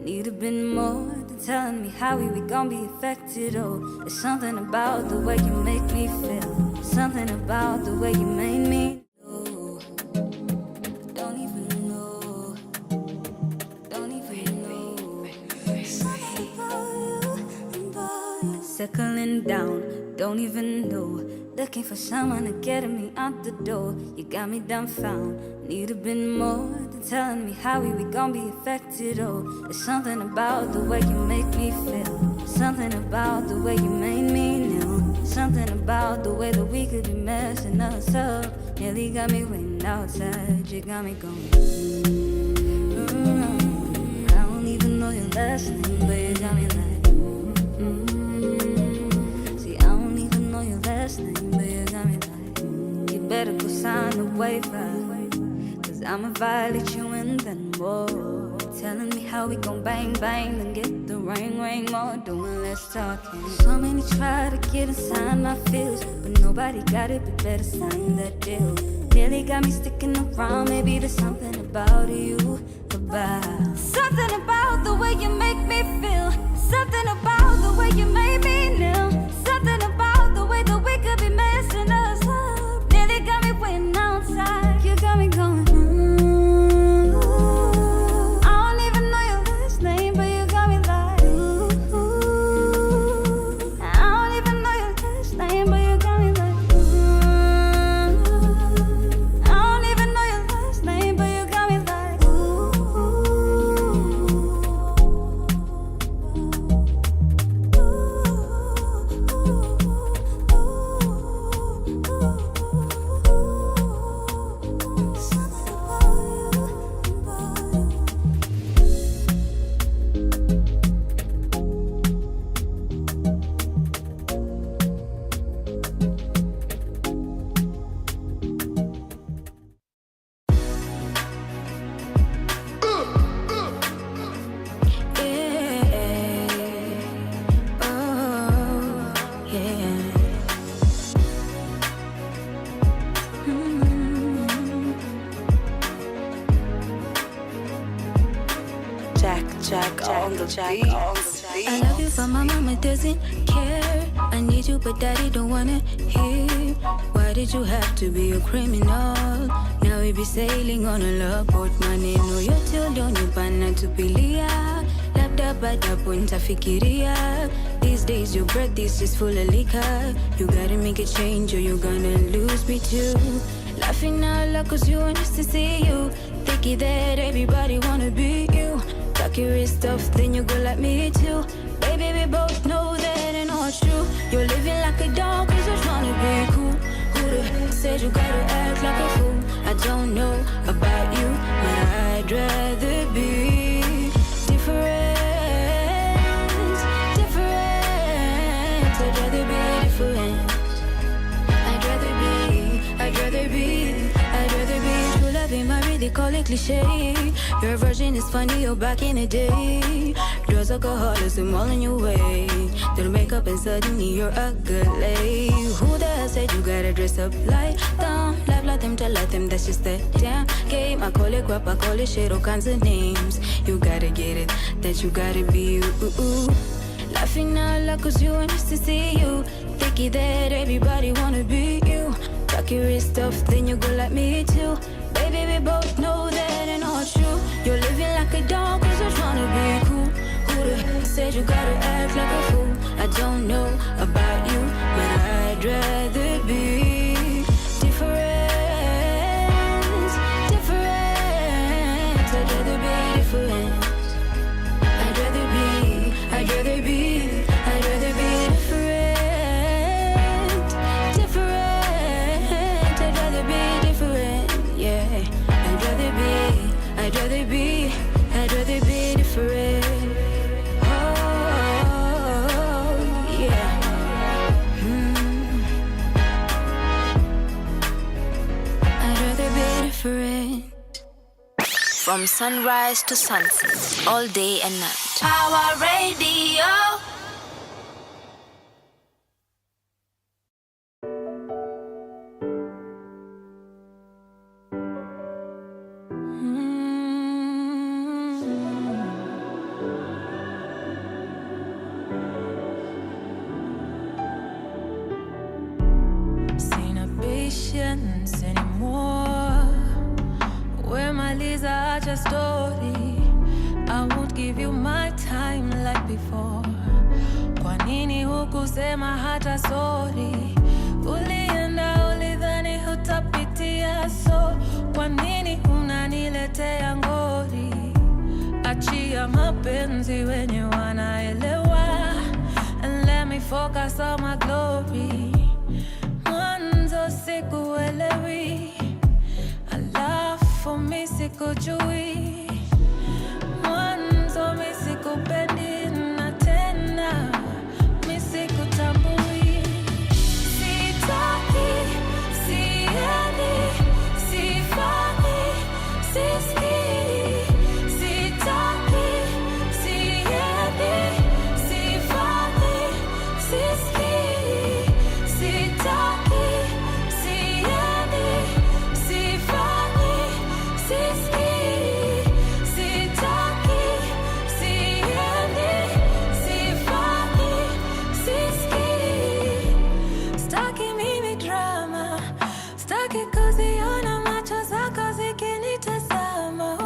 Need a bit more than telling me how we gon' be affected. Oh, there's something about the way you make me feel. Something about the way you made me. Oh, don't even know. Don't even know. Something about you. Circling down, don't even know. Looking for someone to get me out the door. You got me dumbfounded. Need a bit more than telling me how we gon' be affected. Oh, there's something about the way you make me feel. Something about the way you made me new. Something about the way that we could be messing us up. Nearly got me waiting outside. You got me going. I don't even know your last name, but you got me like. See, I don't even know your last name, but you got me like. You better go sign the waiver. I'ma violate you and then more. Telling me how we gon' bang bang and get the ring more. Doing less talking. So many try to get inside my feels, but nobody got it, but better sign that deal. Nearly got me sticking around. Maybe there's something about you, about something about the way you make me feel. Something about the way you made me kneel. Something about the way that we could be messing us up. Nearly got me waiting outside. You got me going. I love you, but my mama doesn't care. I need you, but daddy don't wanna hear. Why did you have to be a criminal? Now we be sailing on a love boat. Maneno yote ulionipa tupilia, labda baada punta fikiria. These days your breath is just full of liquor. You gotta make a change or you're gonna lose me too. Laughing out loud cause you want us to see you. Thinking that everybody wanna be you. Tuck your wrist off, then you go like me too. Baby, we both know that ain't not true. You're living like a dog cause you're trying to be cool. Who the hell said you gotta act like a fool? I don't know about you, but I'd rather be different. I'd rather be different. I'd rather be true love in my real, they call it cliche. Your version is funny, you're back in the day. Drugs, alcoholics, them all in your way. Little makeup and suddenly you're ugly. Who the hell said you gotta dress up like them? Laugh like them, tell like them, that's just the damn game. I call it guap, I call it shit, all kinds of names. You gotta get it, that you gotta be you. Laughing out loud cause you want us to see you. Thinking that everybody wanna be you. Tuck your wrist off, then you go like me too. Baby, we both know that ain't not true. You're living like a dog cause you're trying to be cool. Who the hell said you gotta act like a fool? I don't know about you, but I'd rather be different. I'd rather be different. I'd rather be different. I'd rather be different, yeah. I'd rather be different. Oh, yeah. I'd rather be different. From sunrise to sunset, all day and night. Our radio. sense anymore. Wemaliza acha story, I won't give you my time like before. Kwa nini hukusema hata sorry? Ulienda ulidhani hutapitia, so kwa nini unaniletea ngori? Achia mapenzi wenye wanaelewa, and let me focus on my glory. Mwanzo sikuelewi, alafu mi sikujui. Mwanzo mi sikupendi na tena mi sikutambui. Sitaki, siendi, sifanyi, sisikii. Sitaki, siendi, sifanyi, sisikii. Sitaki, siendi, sifanyi, sisikii. Sitaki, siendi, sifanyi, sisikii. Staki mimi drama, staki kuziona macho zako zikinitazama.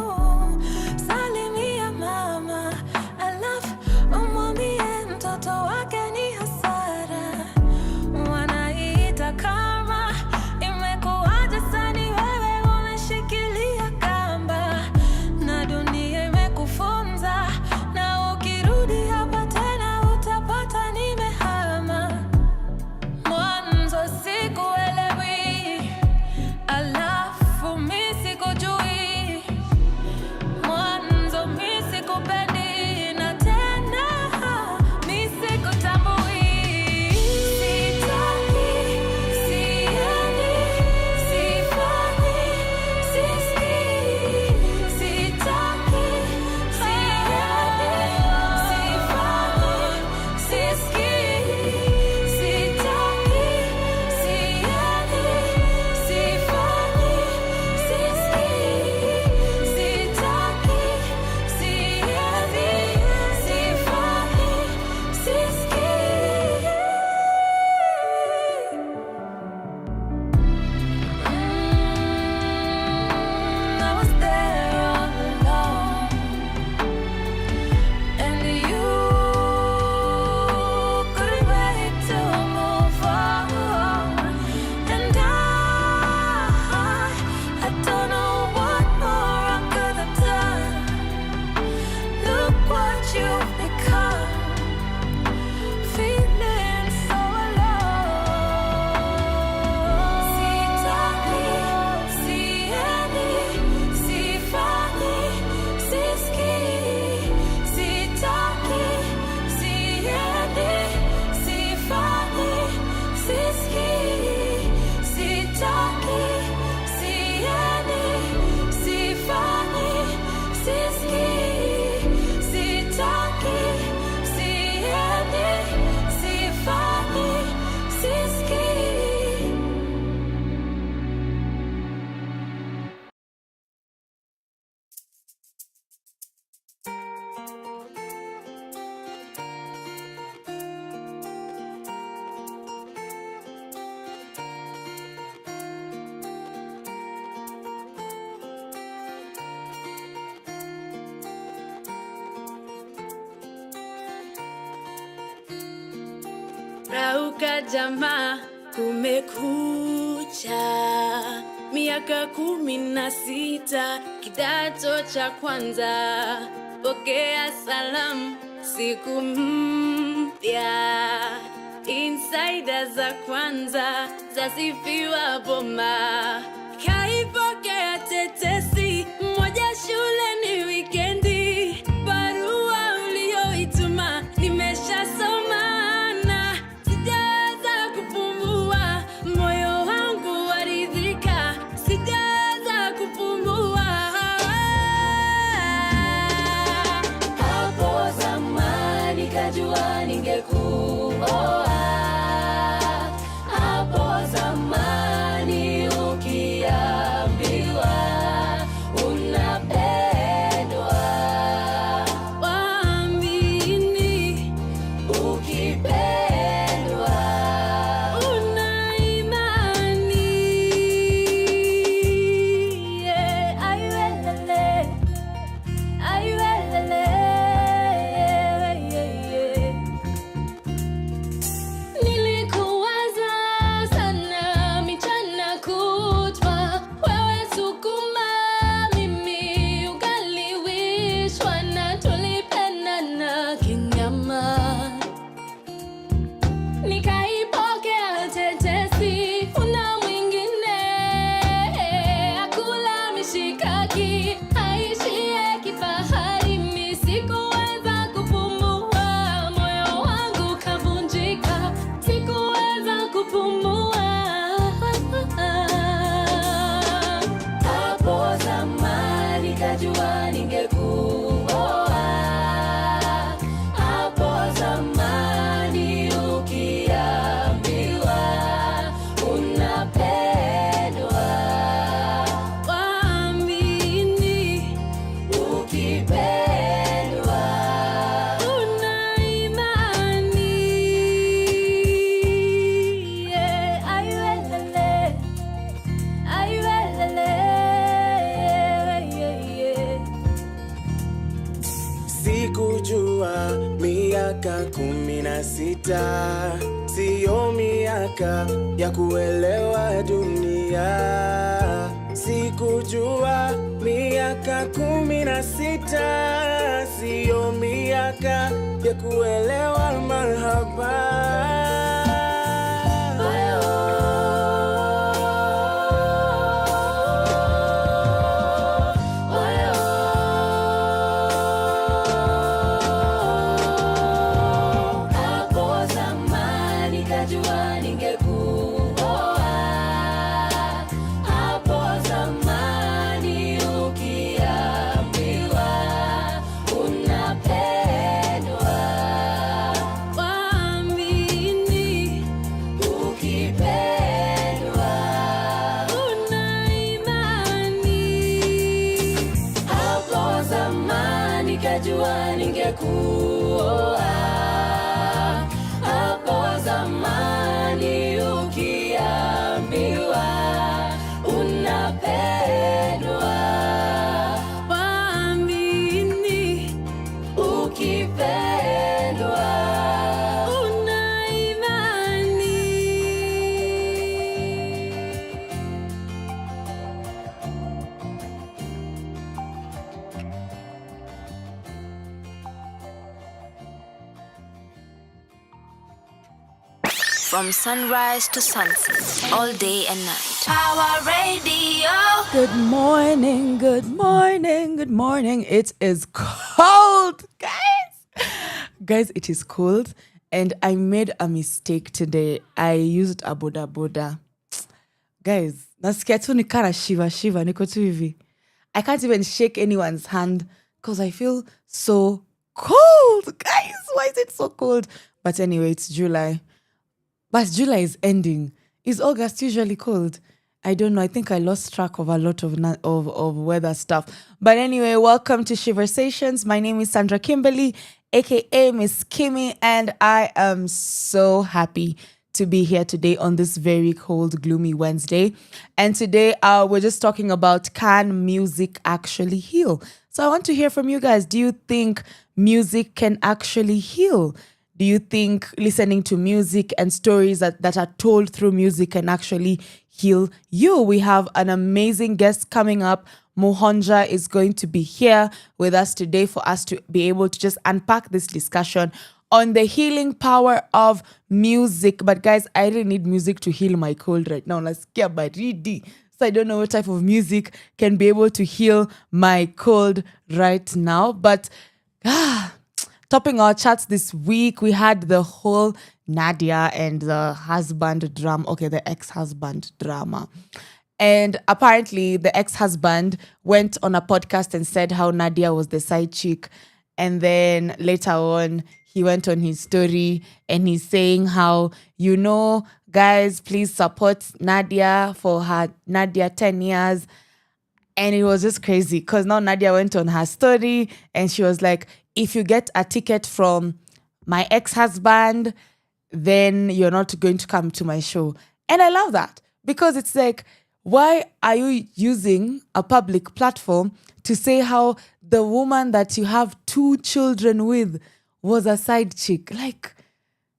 Salimia mama, alafu umwambie mtoto wake ni hasara. Wanaita karma, imekuwaje sani wewe umeshikilia kamba, na dunia imekufunza, na ukirudi hapa tena utapata nimehama. Mwanzo sikuelewi, alafu mi sikujui. Mwanzo mi sikupendi na tena mi sikutambui. Sitaki, siendi, sifanyi, sisikii. Sitaki, siendi, sifanyi, sisikii. Sitaki, siendi, sifanyi, sisikii. Sitaki, siendi, sifanyi, sisikii. I was there all along, and you couldn't wait to move on. And I don't know what more I could have done. Look what you've become, feeling so alone. Sitaki, siendi, sifanyi, sisikii. Sitaki, siendi, sifanyi, sisikii. Sitaki, siendi, sifanyi, sisikii. Sitaki, siendi, sifanyi, sisikii. Rauka jamaa, kumekucha. Miaka 16, kidato cha kwanza. Pokea salamu, siku mpya. Insider za kwanza, zasifiwa boma. Kaipokea tetesi, moja shule ni wikendi. Barua ulioituma, nimeshasoma. Sijaanza kupumua, moyo wangu waridhika. Sijaanza kupumua. Hapo zamani kajua ningekuoa. Hapo zamani ukiambiwa unapenda 16, siyo miaka ya kuelewa dunia. Sikujua miaka 16, siyo miaka ya kuelewa marhaba. From sunrise to sunset, all day and night. Our radio. Good morning, good morning, good morning. It is cold, guys. Guys, it is cold. And I made a mistake today. I used a boda boda. Guys, nasikia tu nikana shiva, niko tu hivi. I can't even shake anyone's hand because I feel so cold. Guys, why is it so cold? But anyway, it's July. But July is ending. Is August usually cold? I don't know. I think I lost track of a lot of weather stuff. But anyway, welcome to Sheversations. My name is Sandra Kimberly, aka Miss Kimmy, and I am so happy to be here today on this very cold, gloomy Wednesday. And today we're just talking about, can music actually heal? So I want to hear from you guys. Do you think music can actually heal? Do you think listening to music and stories that are told through music can actually heal you? We have an amazing guest coming up. Muhonja is going to be here with us today for us to be able to just unpack this discussion on the healing power of music. But guys, I really need music to heal my cold right now. Let's get baridi. So I don't know what type of music can be able to heal my cold right now. But topping our charts this week, we had the whole Nadia and the husband drama. Okay, the ex-husband drama. And apparently the ex-husband went on a podcast and said how Nadia was the side chick. And then later on, he went on his story and he's saying how, guys, please support Nadia for her Nadia 10 years. And it was just crazy because now Nadia went on her story and she was like, if you get a ticket from my ex-husband, then you're not going to come to my show. And I love that because it's like, why are you using a public platform to say how the woman that you have 2 children with was a side chick? Like,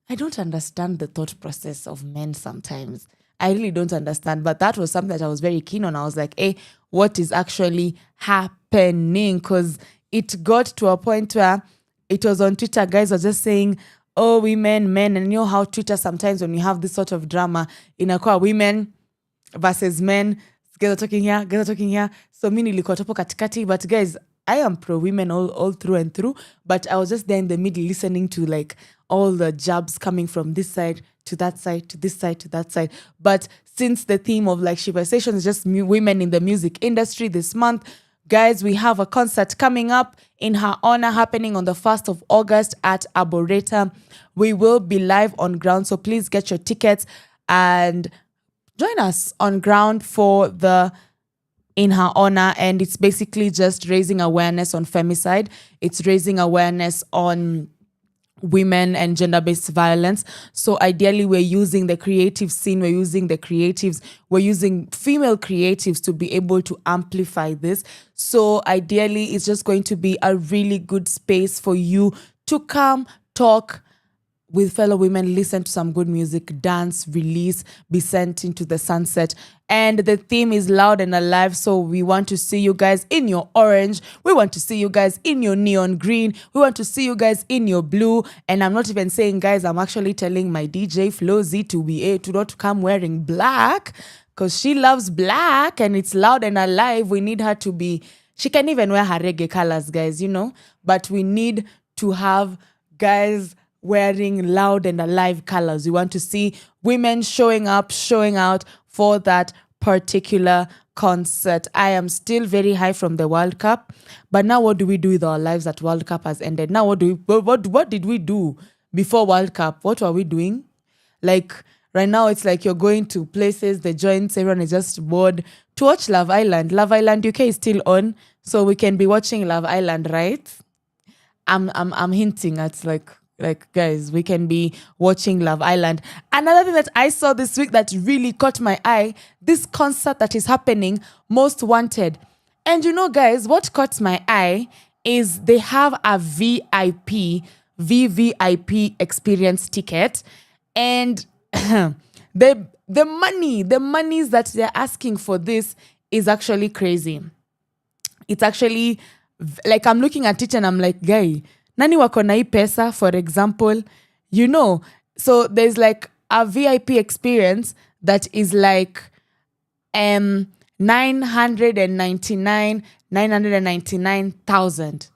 I don't understand the thought process of men sometimes. I really don't understand. But that was something that I was very keen on. I was like, hey, what is actually happening? Because it got to a point where it was on Twitter, guys were just saying, oh, women, men. And you know how Twitter sometimes when you have this sort of drama, inakuwa women versus men, guys are talking here. So mi nilikuwa topo katikati. But guys, I am pro-women all through and through. But I was just there in the middle listening to like all the jabs coming from this side to that side, to this side, to that side. But since the theme of like Sheversations is just women in the music industry this month, guys, we have a concert coming up in her honor happening on the 1st of August at Arboretum. We will be live on ground, so please get your tickets and join us on ground for the in her honor. And it's basically just raising awareness on femicide. It's raising awareness on women and gender-based violence. So ideally, we're using the creative scene, we're using female creatives to be able to amplify this. So ideally, it's just going to be a really good space for you to come talk with fellow women, listen to some good music, dance, release, be sent into the sunset. And the theme is loud and alive. So we want to see you guys in your orange. We want to see you guys in your neon green. We want to see you guys in your blue. And I'm not even saying, guys, I'm actually telling my DJ Flozz to not come wearing black, because she loves black and it's loud and alive. We need her to be, she can even wear her reggae colors, guys, but we need to have guys wearing loud and alive colors. We want to see women showing up, showing out for that particular concert. I am still very high from the World Cup, but now what do we do with our lives that World Cup has ended? Now what did we do before World Cup? What were we doing? Like right now it's like you're going to places, the joints, everyone is just bored to watch Love Island. Love Island UK is still on, so we can be watching Love Island, right? I'm hinting at like guys, we can be watching Love Island. Another thing that I saw this week that really caught my eye, this concert that is happening, Most Wanted. And guys, what caught my eye is they have a VVIP experience ticket, and the monies that they're asking for this is actually crazy. It's actually like, I'm looking at it and I'm like, guy, nani wako na hii pesa, for example, so there's like a VIP experience that is like 999,000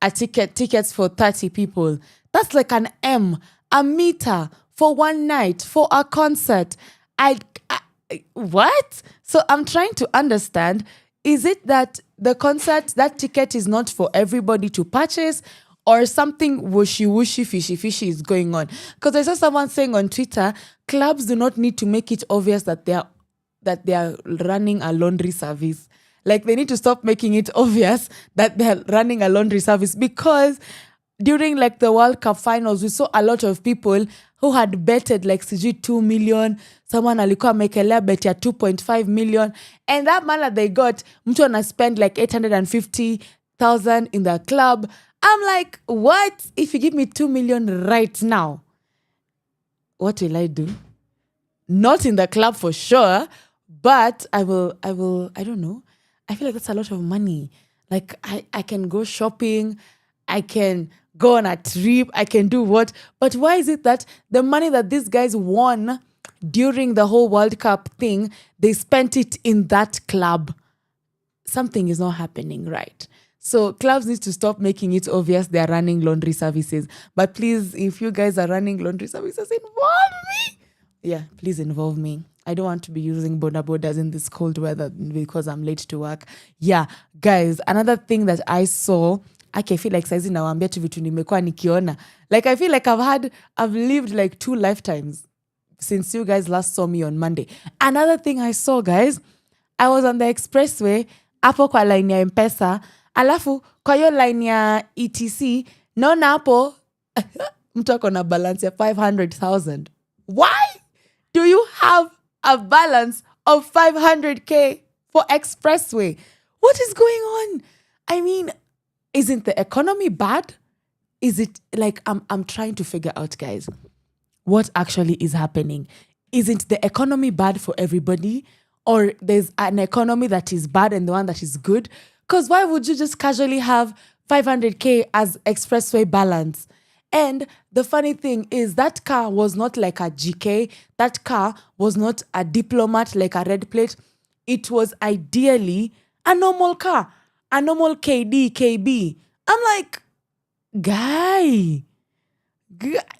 a tickets for 30 people. That's like a meter for one night for a concert. What? So I'm trying to understand, is it that the concert, that ticket is not for everybody to purchase, or something wushy, fishy is going on? Because I saw someone saying on Twitter, clubs do not need to make it obvious that they are running a laundry service. Like, they need to stop making it obvious that they're running a laundry service, because during like the World Cup finals, we saw a lot of people who had betted like 2 million. Someone alikuwa amekelea bet ya 2.5 million. And that money they got, mtu ana spend like 850,000 in the club. I'm like, what? If you give me 2 million right now, what will I do? Not in the club for sure, but I will, I don't know. I feel like that's a lot of money. Like, I can go shopping, I can go on a trip, I can do what? But why is it that the money that these guys won during the whole World Cup thing, they spent it in that club? Something is not happening right. So clubs need to stop making it obvious they're running laundry services. But please, if you guys are running laundry services, involve me. Yeah, please involve me. I don't want to be using bodas in this cold weather because I'm late to work. Yeah, guys, another thing that I saw, I feel like saizi nawaambia tu vitu nimekuwa nikiona. Like, I feel like I've lived like 2 lifetimes since you guys last saw me on Monday. Another thing I saw, guys, I was on the expressway, hapo kwa line ya M-Pesa, alafu kwa hiyo line ya ETC, naona hapo mtu ako na balance ya 500,000. Why do you have a balance of 500K for expressway? What is going on? I mean, isn't the economy bad? Is it like, I'm trying to figure out, guys, what actually is happening. Isn't the economy bad for everybody? Or there's an economy that is bad and the one that is good? Because why would you just casually have 500K as expressway balance? And the funny thing is, that car was not like a GK. That car was not a Diplomat, like a red plate. It was ideally a normal car, a normal KD, KB. I'm like, guy,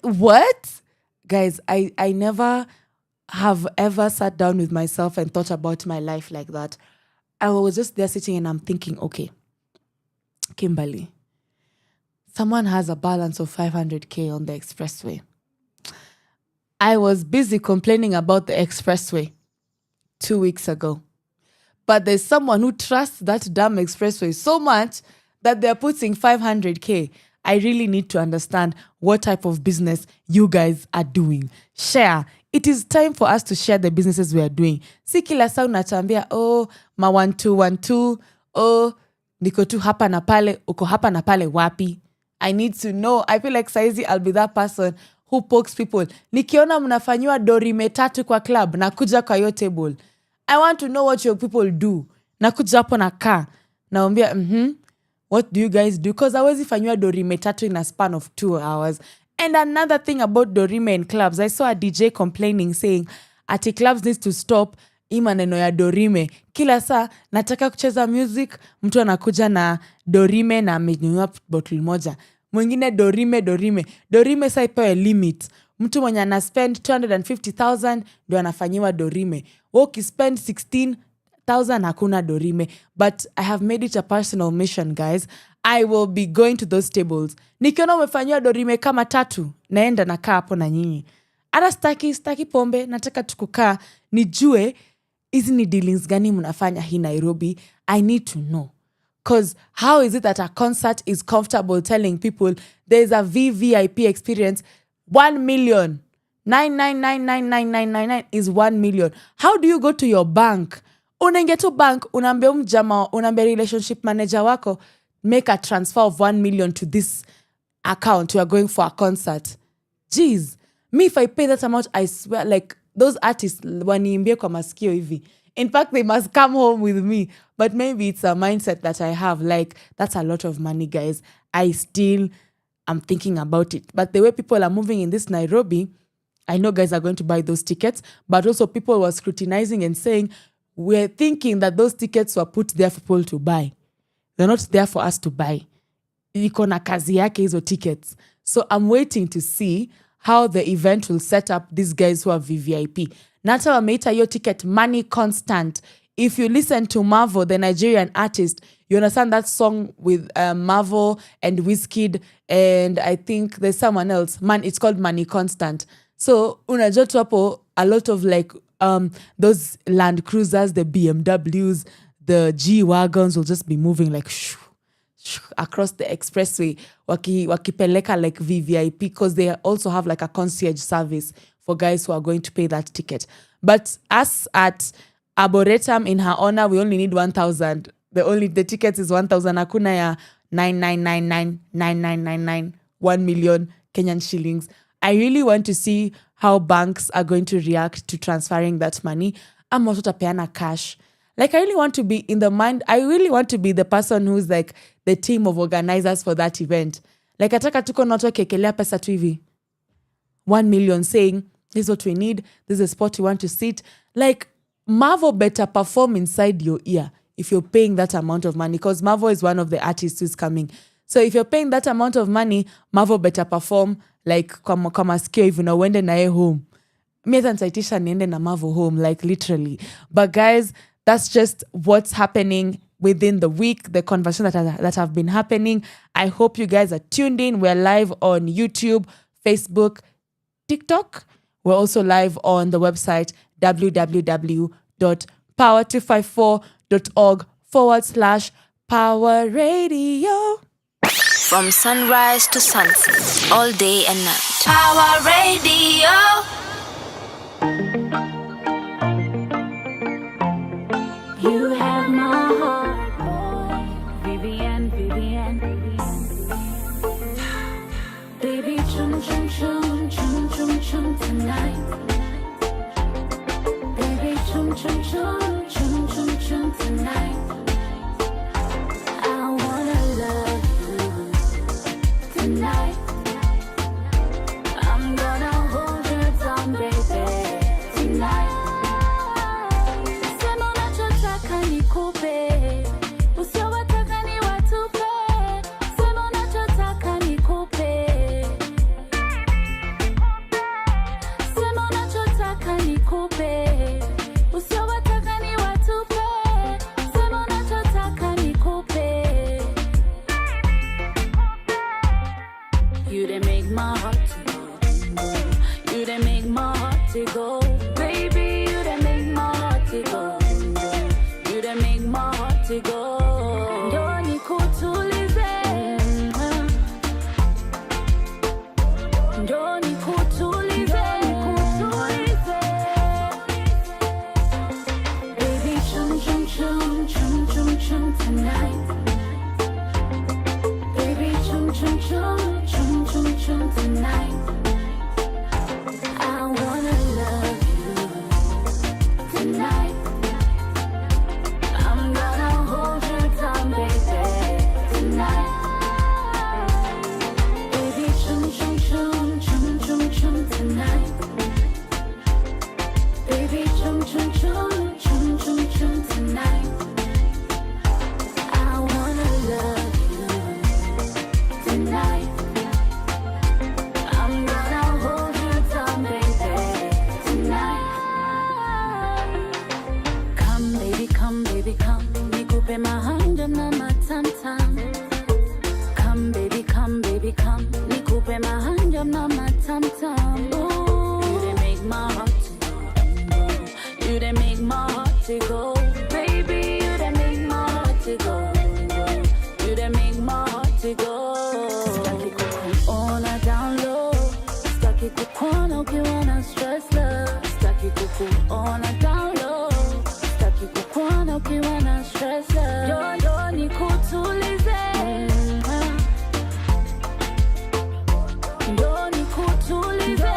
what? Guys, I never have ever sat down with myself and thought about my life like that. I was just there sitting and I'm thinking, okay, Kimberly, someone has a balance of 500K on the expressway. I was busy complaining about the expressway 2 weeks ago. But there's someone who trusts that damn expressway so much that they're putting 500K. I really need to understand what type of business you guys are doing. Share. It is time for us to share the businesses we are doing. Si kila saa unatuambia, ma 1212, niko tu hapa na pale, uko hapa na pale wapi? I need to know. I feel like saizi I'll be that person who pokes people. Nikiona mnafanyiwa dorime 3 kwa club, nakuja kwa your table. I want to know what your people do. Nakuja hapo na kaa. Naambia, what do you guys do? Because hawezi fanyiwa dorime 3 in a span of 2 hours. And another thing about dorime in clubs, I saw a DJ complaining saying, ati clubs needs to stop hii maneno ya dorime. Kila saa nataka kucheza music, mtu anakuja na dorime na amenunua bottle moja. Mwingine dorime saa ipewe limit. Mtu mwenye ana spend 250,000 ndio anafanyiwa dorime. Woki spend 16,000 hakuna dorime. But I have made it a personal mission, guys. I will be going to those tables. Nikiona umefanyiwa dorime kama 3, naenda nakaa hapo na nyinyi. Hata staki pombe, nataka tukukaa nijue hizi ni dealings gani mnafanya hii Nairobi. I need to know. Because how is it that a concert is comfortable telling people there's a VVIP experience, 1 million, 9999999 is 1 million. How do you go to your bank? Unaingia tu bank, unaambia relationship manager wako, make a transfer of 1 million to this account. You are going for a concert. Jeez. Me, if I pay that amount, I swear, like, those artists, waniimbie kwa masikio hivi. In fact, they must come home with me. But maybe it's a mindset that I have. Like, that's a lot of money, guys. I'm thinking about it. But the way people are moving in this Nairobi, I know guys are going to buy those tickets. But also people were scrutinizing and saying, we're thinking that those tickets were put there for people to buy. They're not there for us to buy. Iko na kazi yake hizo tickets. So I'm waiting to see how the event will set up these guys who are VVIP. Nata wameita hiyo ticket money constant. If you listen to Marvo, the Nigerian artist, you understand that song with Marvo and Wizkid, and I think there's someone else. It's called Money Constant. So unajua tu hapo a lot of like those Land Cruisers, the BMWs, the G-Wagons will just be moving like across the expressway wakipeleka like VVIP, because they also have like a concierge service for guys who are going to pay that ticket. But us at Arboretum, in her honor, we only need 1,000. The tickets is 1,000. Hakuna ya 99999999 1 million Kenyan shillings. I really want to see how banks are going to react to transferring that money. I'm also tapeana cash. Like, I really want to be in the mind. I really want to be the person who's like the team of organizers for that event. Like, ataka tuko na watu wakekelea pesa tu hivi 1 million, saying, this is what we need. This is a spot you want to sit. Like, Marvo better perform inside your ear if you're paying that amount of money, because Marvo is one of the artists who's coming. So if you're paying that amount of money, Marvo better perform like kama sikio hivi na uende nae home. Mi hata nitaitisha niende na Marvo home, like literally. But guys, that's just what's happening within the week, the conversations that have been happening. I hope you guys are tuned in. We're live on YouTube, Facebook, TikTok. We're also live on the website www.power254.org/Power Radio. From sunrise to sunset, all day and night. Power Radio. You have my heart, boy. Vivian. Baby, chum chum chum chum chum chum tonight. Baby, chum chum chum chum chum chum tonight. I wanna love you tonight. I'm gonna hold you down, baby, tonight. Sema unachotaka nikupe, usiowataka ni watupe. Sema unachotaka nikupe. Sema unachotaka nikupe, usiowataka ni watupe. Sema unachotaka nikupe. You done make my heart to go. You done make my heart to go. Baby, you done make my heart to go. You done make my heart to go. Ndio nikutulize. Ndio nikutulize. Baby, chum chum chum chum chum chum tonight. Baby, chum chum chum chum chum chum tonight. kukuona down low. Sitaki kukuona ukiwa na stress. Ndo nikutulize. Ndo nikutulize.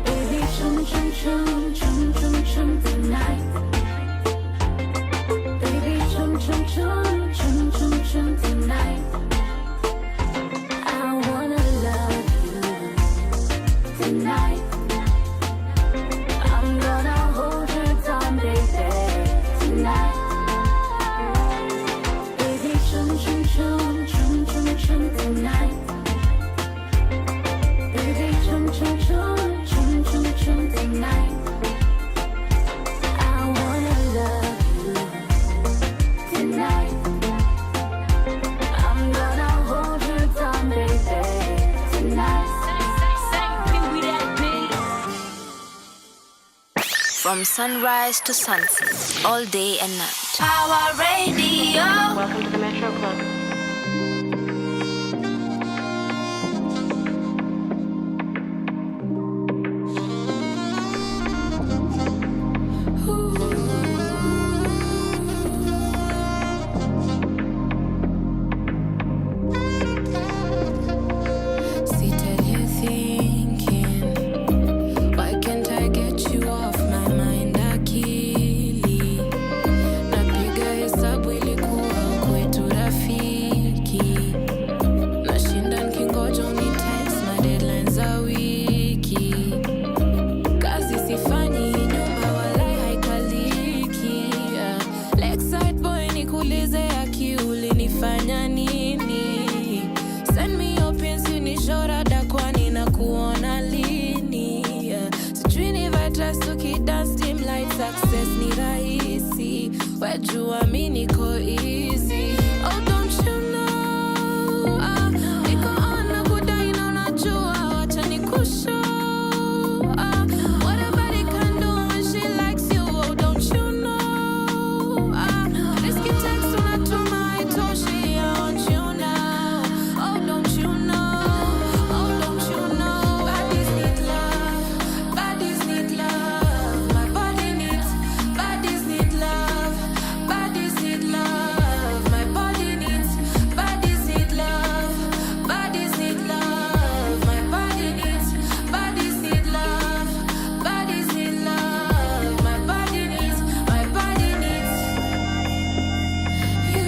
Baby, chum chum chum chum chum chum tonight. Baby, chum chum chum chum chum chum tonight. I wanna love you tonight. I'm gonna hold you down, baby, tonight. Baby, chum chum chum chum chum chum tonight. Baby, chum chum chum chum chum chum tonight. I wanna love you tonight. I'm gonna hold you down, baby, tonight. From sunrise to sunset, all day and night. Power Radio. Welcome to the Metro Club. Seated here thinking, why can't I get you off my mind akili? Napiga hesabu ilikuwa kwetu rafiki. Nashinda nikingoja unitext my deadlines za wiki. Kazi sifanyi nyumba walai haikaliki. Lakeside boy nikuulize akiuli nifanya nini? Send me your pins unishorada kwani na kuona lini? Sijui ni vata suki dance team light success ni rahisi. Wajua mi niko easy. Oh, don't you know? Niko on na kudai na unajua wacha nikushow. What a body can do when she likes you. Oh, don't you know? Risky text unatuma haitoshi. I want you now. Oh, don't you know? Oh, don't you know? Bodies need love. Bodies need love. My body needs. Bodies need love. Bodies need love. My body needs. Bodies need love. Bodies need love. My body needs. Bodies need love. Bodies need love. My body needs. My body needs you.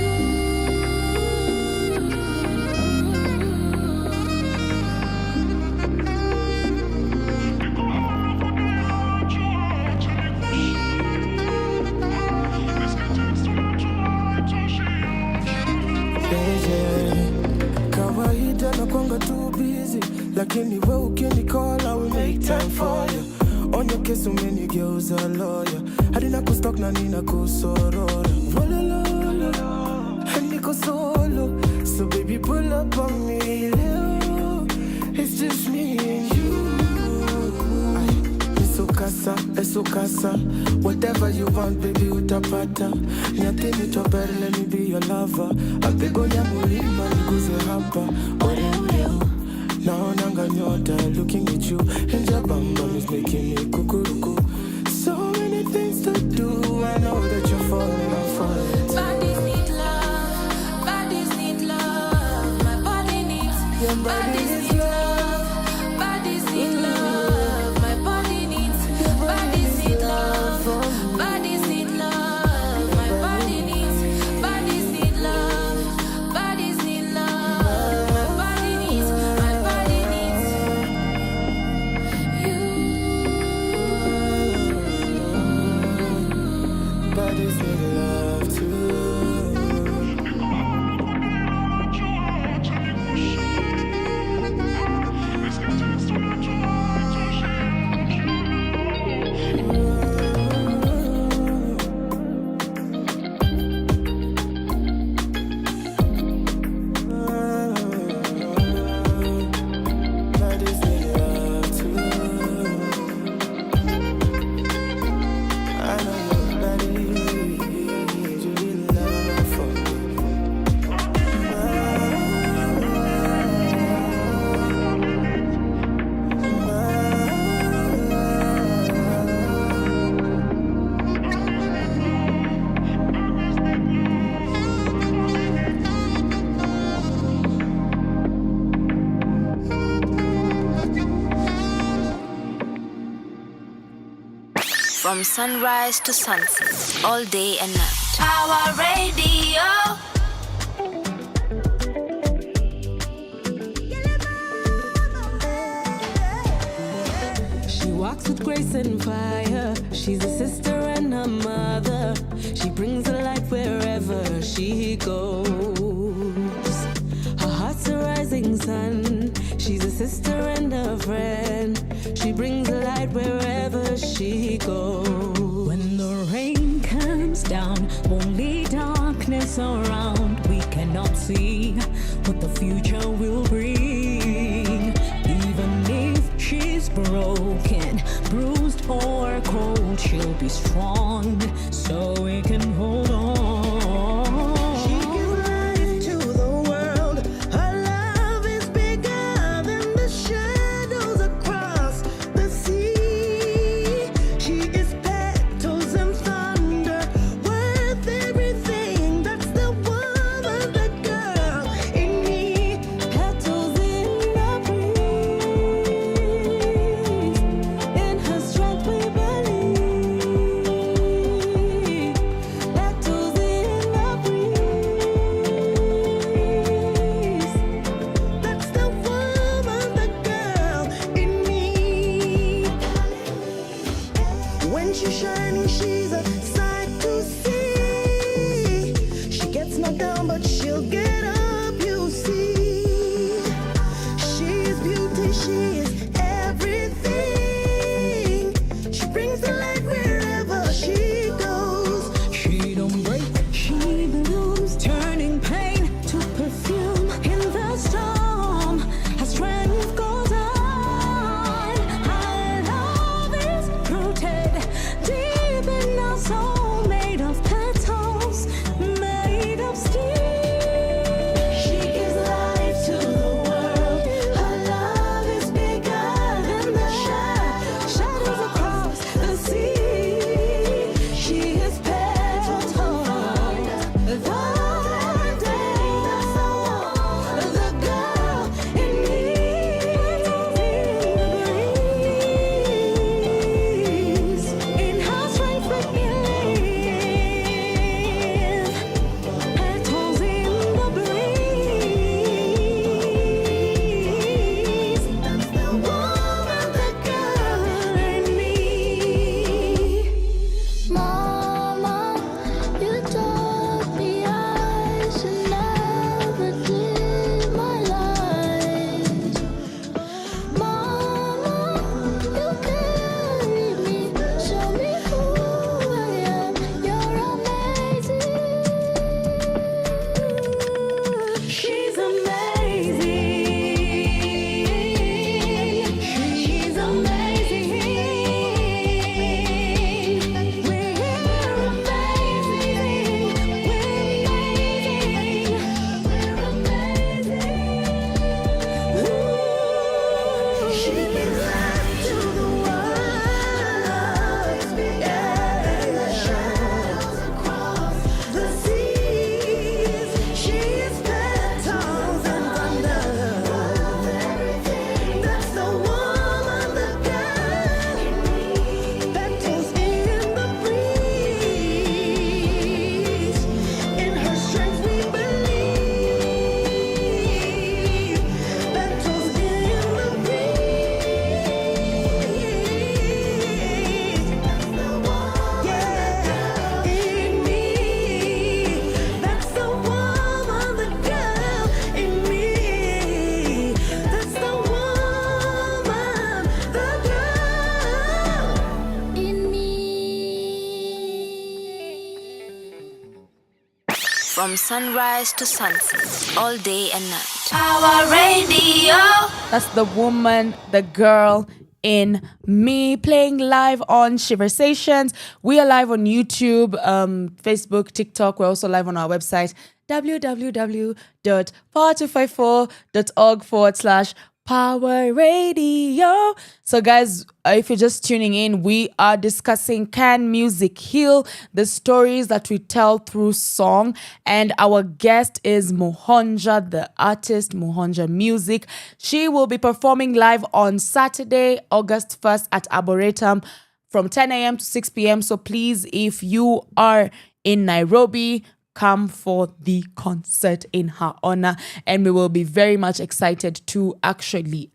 Kawaida na kwanga too busy, lakini we ukinicall I will make time for you. On your case umenigeuza lawyer, hadi na kustock na nina kusorora. Walala, niko solo, so baby pull up on me leo. It's just me and you. Eso casa, whatever you want, baby, utapata. Niatini topere, let me be your lover. Apegonya mulima, niguze hapa. Oreo, naonanga nyota, looking at you. And your bum bum is making me kukuruku. So many things to do, I know that you're falling, I'm falling. Bodies need love. Bodies need love. My body needs. Your body Bodies is need love. Bodies need love. My body needs. Bodies need love. Bodies need love. My body needs. Bodies need love. Bodies need love. My body needs. My body needs you. Bodies need love too. From sunrise to sunset, all day and night. Our radio. She walks with grace and fire. She's a sister and a mother. She brings the light wherever she goes. Her heart's a rising sun. She's a sister and a friend. She brings the light wherever she goes. When the rain comes down, only darkness around. We cannot see what the future will bring. Even if she's broken, bruised or cold, she'll be strong so we can hold on. She gives life to the world. Her love is bigger than the shadows across the sea. She is petals and thunder, worth everything. That's the woman, the girl in me. Petals in the breeze. In her strength we believe. Petals in the breeze. That's the woman, the girl in me. When she's shining, she's a sight to see. She gets knocked down, but she'll get up, you see. She is beauty, she is everything. She brings the light wherever she goes. She don't break, she blooms, turning pain to perfume in the storm. Her strength goes on. Her love is rooted deep in our soul, made of petals, made of steel. She gives life to the world. Her love is bigger than the shadows across the sea. She is petals of the girl in me. In her strength we believe. Petals in the breeze. That's the woman, the girl in me. Mama, you taught me I should never live my life. Mama, you carried me, show me who I am. You're amazing. She's amazing. She's amazing. We're amazing. We're amazing. She gives life to the world. Shadows across the seas. She is petals and thunder. That's the woman, the girl in me. Petals in the breeze. In her strength we believe. Petals in the breeze. That's the woman, in me. That's the woman, the girl in me. That's the woman, the girl In me. From sunrise to sunset, all day and night. Our radio. That's the woman, the girl in me, playing live on Sheversations. We are live on YouTube, Facebook, TikTok. We're also live on our website, www.power254.org/ Power Radio. So guys, if you're just tuning in, we are discussing Can Music Heal? The stories that we tell through song. And our guest is Muhonja, the artist, Muhonja Music. She will be performing live on Saturday, August 1st at Arboretum from 10 a.m. to 6 p.m. So please, if you are in Nairobi, come for the concert in her honor. And we will be very much excited to actually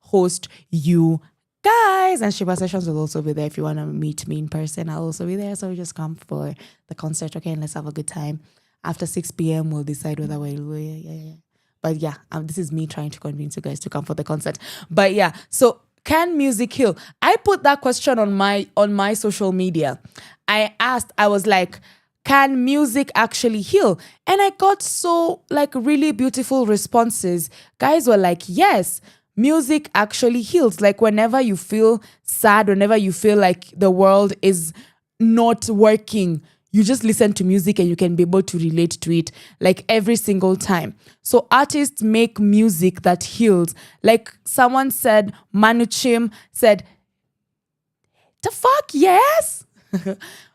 host you guys. And Sheversations will also be there. If you want to meet me in person, I'll also be there. So just come for the concert, okay? And let's have a good time. After 6 p.m., we'll decide whether we'll. But yeah, this is me trying to convince you guys to come for the concert. But yeah, so can music heal? I put that question on my social media. I asked, I was like, can music actually heal? And I got so like really beautiful responses. Guys were like, yes, music actually heals. Like whenever you feel sad, whenever you feel like the world is not working, you just listen to music and you can be able to relate to it like every single time. So artists make music that heals. Like someone said, Manu Chim said, the fuck, yes?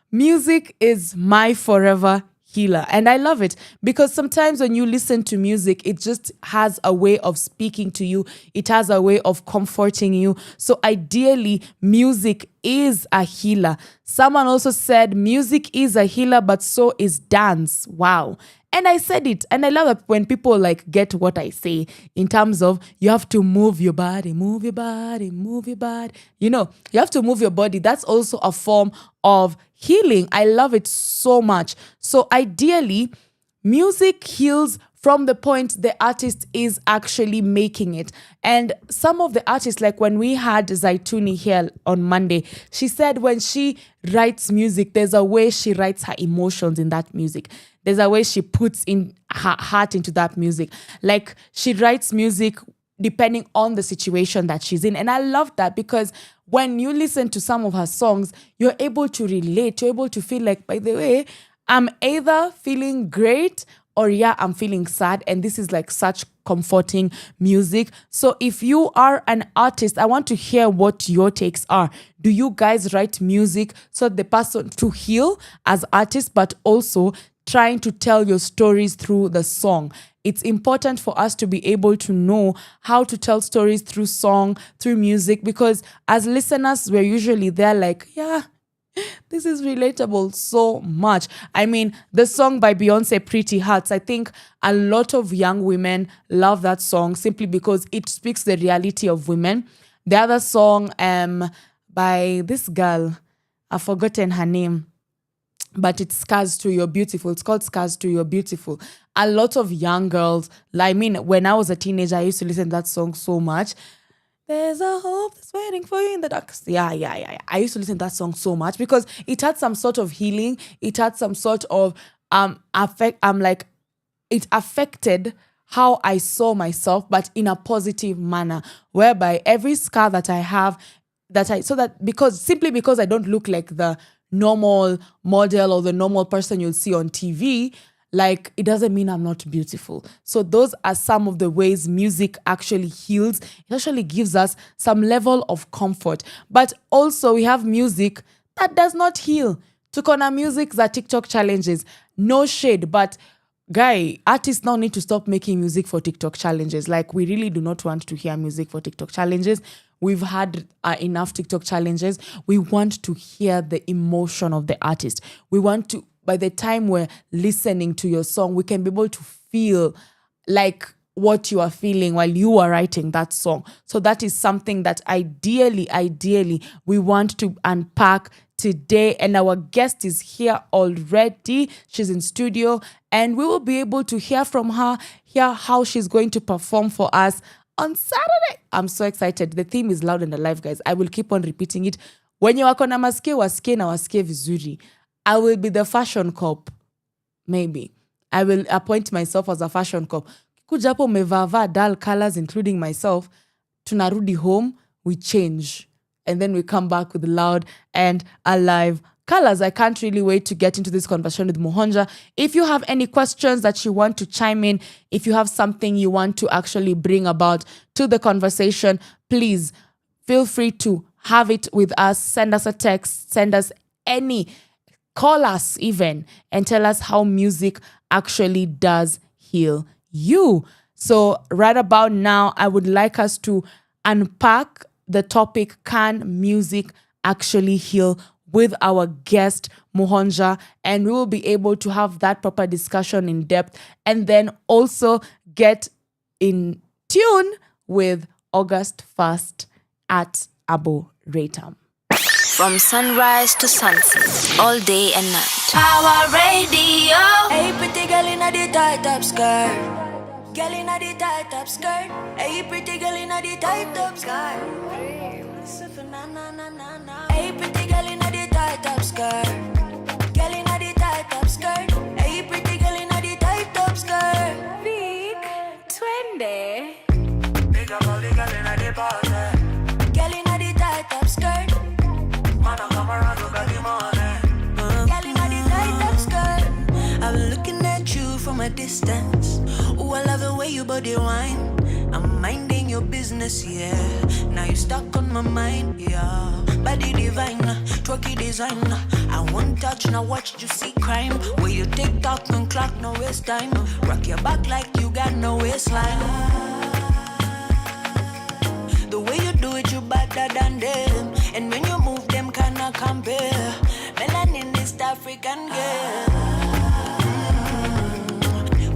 Music is my forever healer. And I love it because sometimes when you listen to music, it just has a way of speaking to you. It has a way of comforting you. So ideally, music is a healer. Someone also said music is a healer, but so is dance. Wow. And I said it. And I love it when people like get what I say in terms of you have to move your body, move your body, move your body. You know, you have to move your body. That's also a form of healing. I love it so much. So ideally, music heals from the point the artist is actually making it. And some of the artists, like when we had Zaituni here on Monday, she said when she writes music, there's a way she writes her emotions in that music. There's a way she puts in her heart into that music. Like she writes music depending on the situation that she's in. And I love that because when you listen to some of her songs, you're able to relate. You're able to feel like, by the way, I'm either feeling great or yeah, I'm feeling sad. And this is like such comforting music. So if you are an artist, I want to hear what your takes are. Do you guys write music so the person to heal as artists, but also trying to tell your stories through the song? It's important for us to be able to know how to tell stories through song, through music, because as listeners, we're usually there like, yeah, this is relatable so much. I mean, the song by Beyonce, Pretty Hearts, I think a lot of young women love that song simply because it speaks the reality of women. The other song by this girl, I've forgotten her name, but it's Scars to You're Beautiful. It's called Scars to You're Beautiful. A lot of young girls, I mean, when I was a teenager, I used to listen to that song so much. There's a hope that's waiting for you in the dark. Yeah. I used to listen to that song so much because it had some sort of healing. It had some sort of affect. It affected how I saw myself, but in a positive manner, whereby every scar that I have, simply because I don't look like the normal model or the normal person you'll see on TV, like it doesn't mean I'm not beautiful. So those are some of the ways music actually heals. It actually gives us some level of comfort. But also we have music that does not heal. Tukona music za TikTok challenges. No shade, but guy, artists now need to stop making music for TikTok challenges. Like we really do not want to hear music for TikTok challenges. We've had enough TikTok challenges. We want to hear the emotion of the artist. We want to, by the time we're listening to your song, we can be able to feel like what you are feeling while you are writing that song. So that is something that ideally, we want to unpack today. And our guest is here already. She's in studio and we will be able to hear from her, hear how she's going to perform for us on Saturday. I'm so excited. The theme is loud and alive, guys. I will keep on repeating it. When you wako na masikio, wasikie na wasikie vizuri. I will be the fashion cop. Maybe. I will appoint myself as a fashion cop. Kuja hapo umevaa dull colors, including myself. Tunarudi home, we change. And then we come back with loud and alive colors. I can't really wait to get into this conversation with Muhonja. If you have any questions that you want to chime in, if you have something you want to actually bring about to the conversation, please feel free to have it with us. Send us a text, send us call us even, and tell us how music actually does heal you. So right about now, I would like us to unpack the topic, can music actually heal with our guest Muhonja, and we will be able to have that proper discussion in depth, and then also get in tune with August 1st at Arboretum. From sunrise to sunset, all day and night. Our radio. Hey, pretty girl in the tight up skirt. Girl in the tight up skirt. Hey, pretty girl in the tight up skirt. Hey, pretty girl in the tight up skirt. Girl in the tight up skirt. Hey, pretty girl in the tight up skirt. Big 20. Girl in the tight up skirt. Girl in the tight up skirt. I'm looking at you from a distance. Ooh, I love the way you body wine. I'm minding your business, yeah. Now you stuck on my mind, yeah. Body divine, twerky design. I won't touch, now watch you see crime. Where you tick tock and clock, no waste time. Rock your back like you got no waistline. The way you do it, you better than them. And when you move, them cannot compare. Melanin East African girl.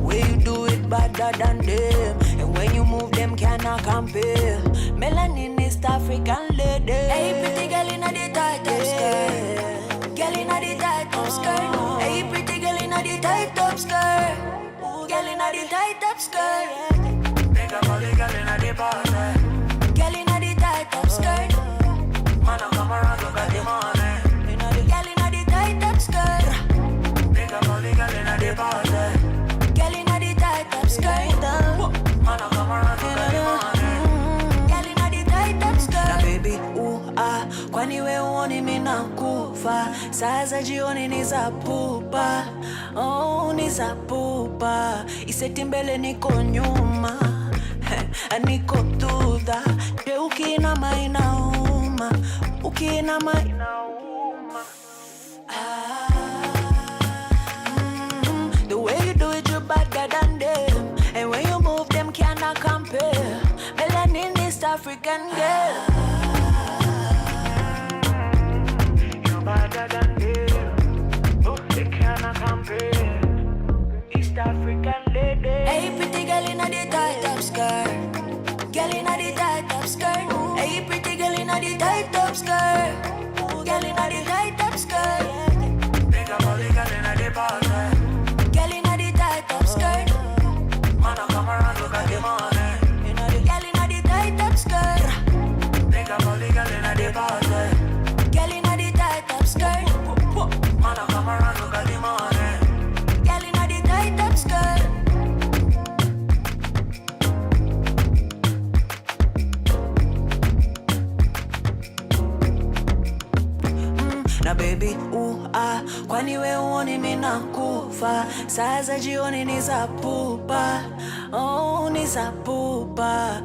Way you do it better than them. And when you move, them cannot compare. Melanin East African lady. Hey, pretty girl in the tight up skirt. Girl in the tight up skirt. Hey, pretty girl in the tight up skirt. Girl in the tight up skirt. Think about the girl in the party. Girl in the tight up skirt. Man, I come around, look at the money. Girl in the tight up skirt. Think about the girl in the party. Girl in the tight up skirt. Man, I come around, look at the money. Girl in the tight up skirt. Na baby, kwani we uoni mina kufa. Sasa jioni ni za pupa. Oh, ni za pupa. Iseti mbele niko nyuma. Niko tuda. Je ukinama inauma. Ukinama inauma. The way you do it, you're better than them. And when you move, them cannot compare. Melanin East African girl. You're better than them. Oh, they cannot compare. East African lady. Hey, pretty girl in the tight up skirt. Girl in the tight up skirt. Hey, pretty girl in the tight up skirt. Girl in the tight up skirt. Think about the girl in the party. Girl in the tight up skirt. Man, I come around, look at the money. Girl in the tight up skirt. Think about the girl in the party. Girl in the tight up skirt. Man, I come around, look at the money. Girl in the tight up skirt. Na baby, kwani we uoni mina kufa. Sasa jioni ni za pupa. Oh, ni za pupa.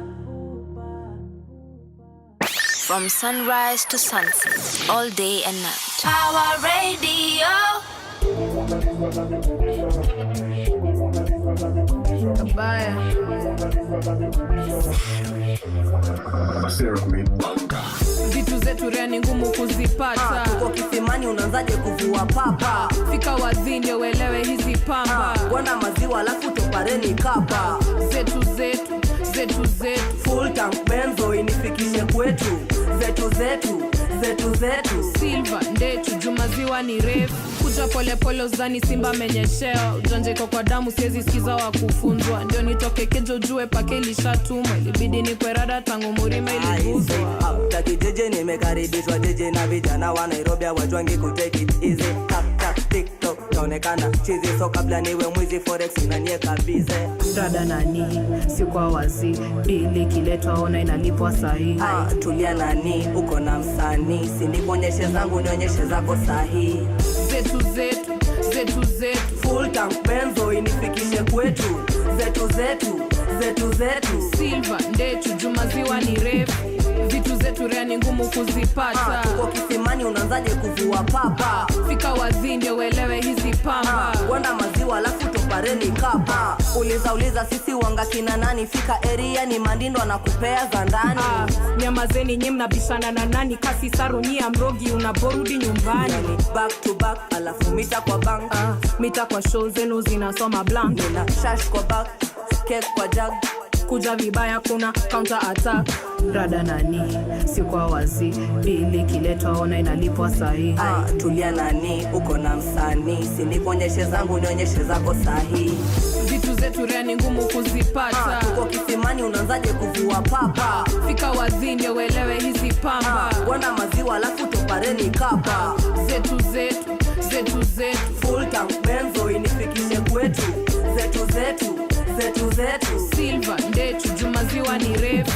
From sunrise to sunset, all day and night. Our radio. Vitu zetu rea ni ngumu kuzipata. Tuko kisimani unaanzaje kuvua papa. Fika wazini uelewe hizi pamba. Gwanda maziwa alafu topareni kapa. Zetu Full tank benzo inifikishe kwetu. Zetu Silva ndetu jumaziwa ni refu. Kuja pole pole uzani simba menyesheo. Ujanja iko kwa damu siezi sikiza wa kufunzwa. Ndio nitoke kejo jue pake ilishatumwa. Ilibidi ni kwerada tangu murima iliguzwa. Taki jeje nimekaribishwa jeje na vijana wa Nairobi wajwangi kutake it easy. Tap TikTok naonekana chizi. So kabla niwe mwizi forex unanieka bize. Rada nani si kwa wazi. Bili kiletwa ona inalipwa sahi. Tulia nani uko na msanii. Sinibonyeshe zangu nionyeshe zako sahi. Zetu Full tank benzo inifikishe kwetu. Zetu Silva ndetu jumaziwa ni refu. Vitu zetu rea ni ngumu ngumu kuzipata. Uko kisimani unaanzaje kuvua papa? Fika wazi ndio uelewe hizi pamba. Gwanda maziwa alafu topareni kapa. Uliza sisi wanga kina nani? Fika area ni mandindo anakupea za ndani. Nyamazeni nyie mnabishana na nani? Kasi sarunia mrogi unaborudi nyumbani. Yani back to back alafu mita kwa bank. Mita kwa show zenu zinasoma blank. Nina shash kwa back, cake kwa jug. Kuja vibaya kuna counter attack. Rada nani? Si kwa wazi. Bili kiletwa ona inalipwa sahi. Tulia nani? Uko na msanii. Siniponyeshe zangu nionyeshe zako sahi. Vitu zetu rea ni ngumu kuzipata. Uko kisimani unaanzaje kuvua papa? Fika wazi ndio uelewe hizi pamba. Gwanda maziwa alafu topareni kapa. Zetu Full tank benzo inifikishe kwetu. Zetu Silva ndetu jumaziwa ni refu.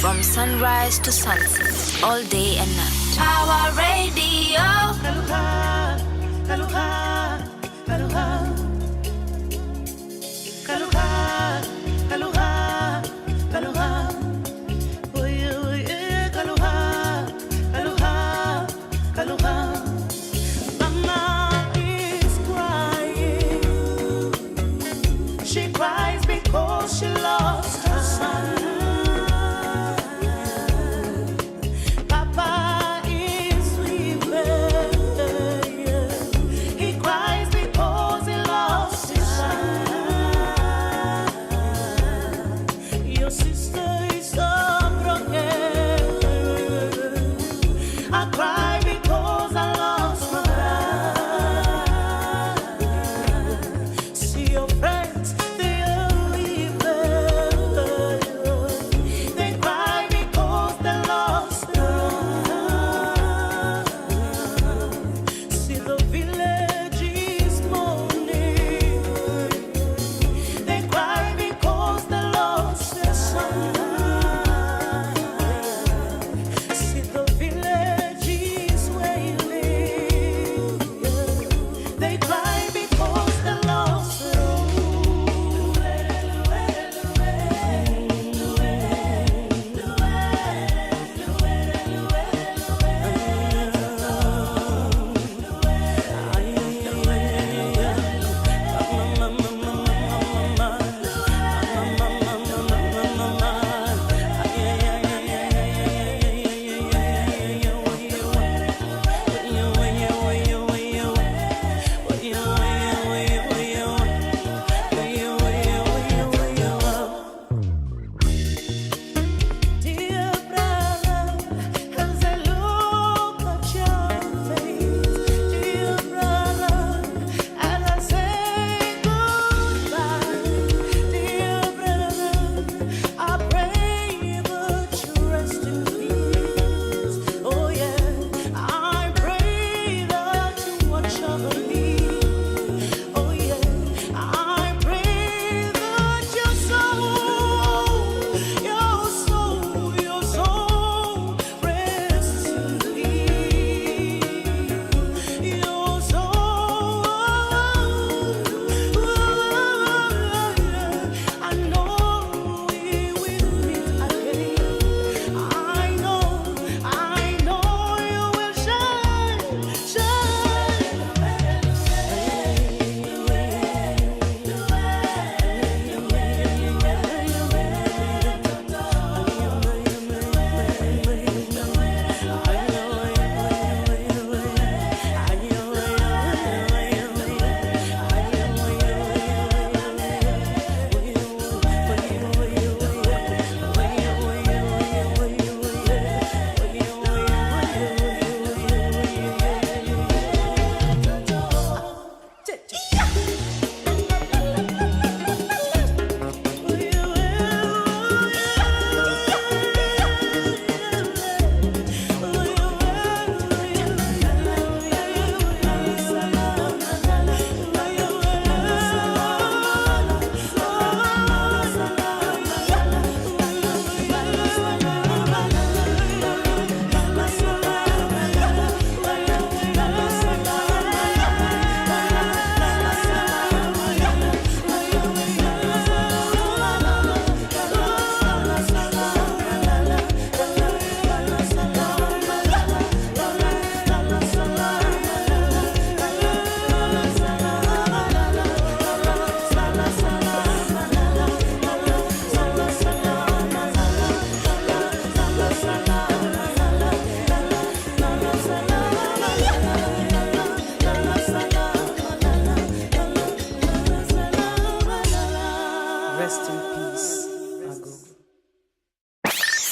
From sunrise to sunset, all day and night. Our radio. Mama is crying. She cries because she lost her son. Papa is weeping. He cries.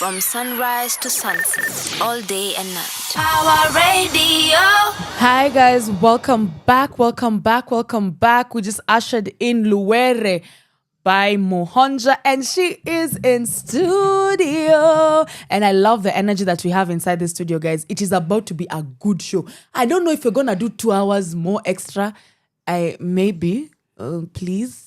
From sunrise to sunset, all day and night. Our radio. Hi guys, welcome back. We just ushered in Luere by Muhonja, and she is in studio. And I love the energy that we have inside the studio, guys. It is about to be a good show. I don't know if you're gonna do 2 hours more extra. Maybe, please.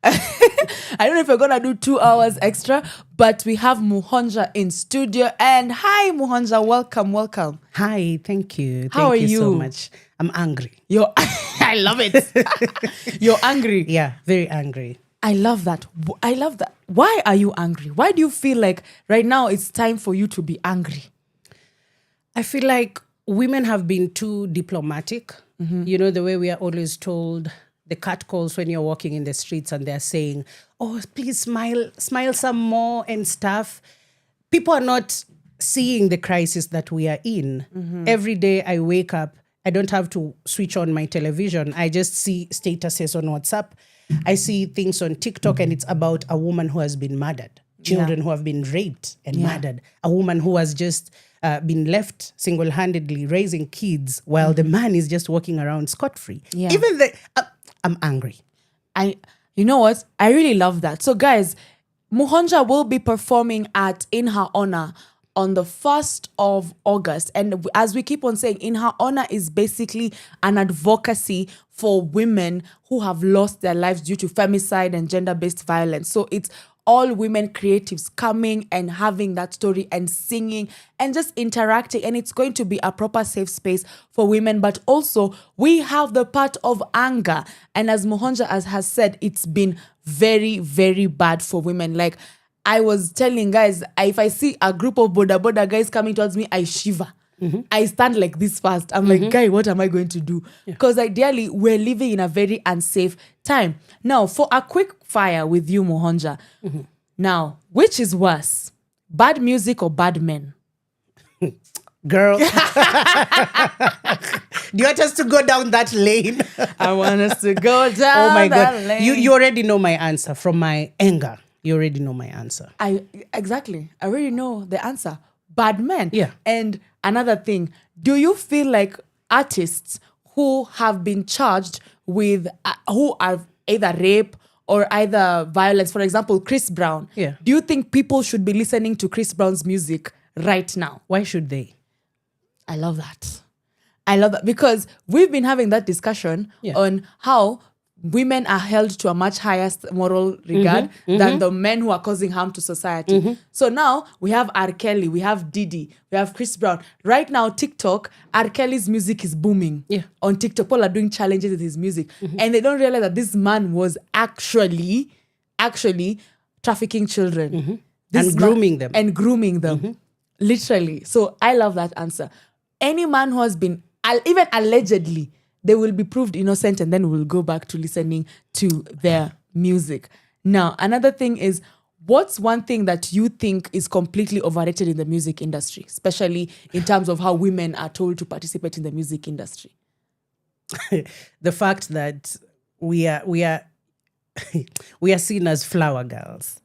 I don't know if we're gonna do 2 hours extra, but we have Muhonja in studio. And hi, Muhonja, welcome. Hi, thank you. How are Thank you so you? much. I'm angry. I love it. You're angry. Yeah, very angry. I love that. Why are you angry? Why do you feel like right now it's time for you to be angry? I feel like women have been too diplomatic. You know, the way we are always told the catcalls when you're walking in the streets and they're saying, oh, please smile some more and stuff. People are not seeing the crisis that we are in. Every day I wake up, I don't have to switch on my television. I just see statuses on WhatsApp. I see things on TikTok and it's about a woman who has been murdered, children who have been raped and murdered, a woman who has just been left single-handedly raising kids while the man is just walking around scot-free. Yeah. Even I'm angry. You know what? I really love that. So guys, Muhonja will be performing at In Her Honor on the 1st of August. And as we keep on saying, In Her Honor is basically an advocacy for women who have lost their lives due to femicide and gender-based violence. So it's all women creatives coming and having that story and singing and just interacting. And it's going to be a proper safe space for women. But also, we have the part of anger. And as Muhonja has said, it's been very, very bad for women. Like, I was telling guys, if I see a group of boda guys coming towards me, I shiver. I stand like this fast. I'm like, guy, what am I going to do? Because ideally, we're living in a very unsafe time. Now, for a quick fire with you, Muhonja. Now, which is worse? Bad music or bad men? Girl. Do you want us to go down that lane? I want us to go down Oh my that God. lane. You already know my answer from my anger. You already know my answer. Exactly. I already know the answer. Bad men. Yeah. And another thing, do you feel like artists who have been charged with, who are either rape or either violence, for example, Chris Brown, Yeah. do you think people should be listening to Chris Brown's music right now? Why should they? I love that. Because we've been having that discussion on how women are held to a much higher moral regard than the men who are causing harm to society. So now we have R. Kelly, we have Diddy, we have Chris Brown. Right now, TikTok, R. Kelly's music is booming. On TikTok, people are doing challenges with his music. And they don't realize that this man was actually trafficking children. And grooming them. And grooming them. Literally. So I love that answer. Any man who has been, even allegedly, they will be proved innocent and then we'll go back to listening to their music. Now, another thing is, what's one thing that you think is completely overrated in the music industry, especially in terms of how women are told to participate in the music industry? The fact that we are seen as flower girls.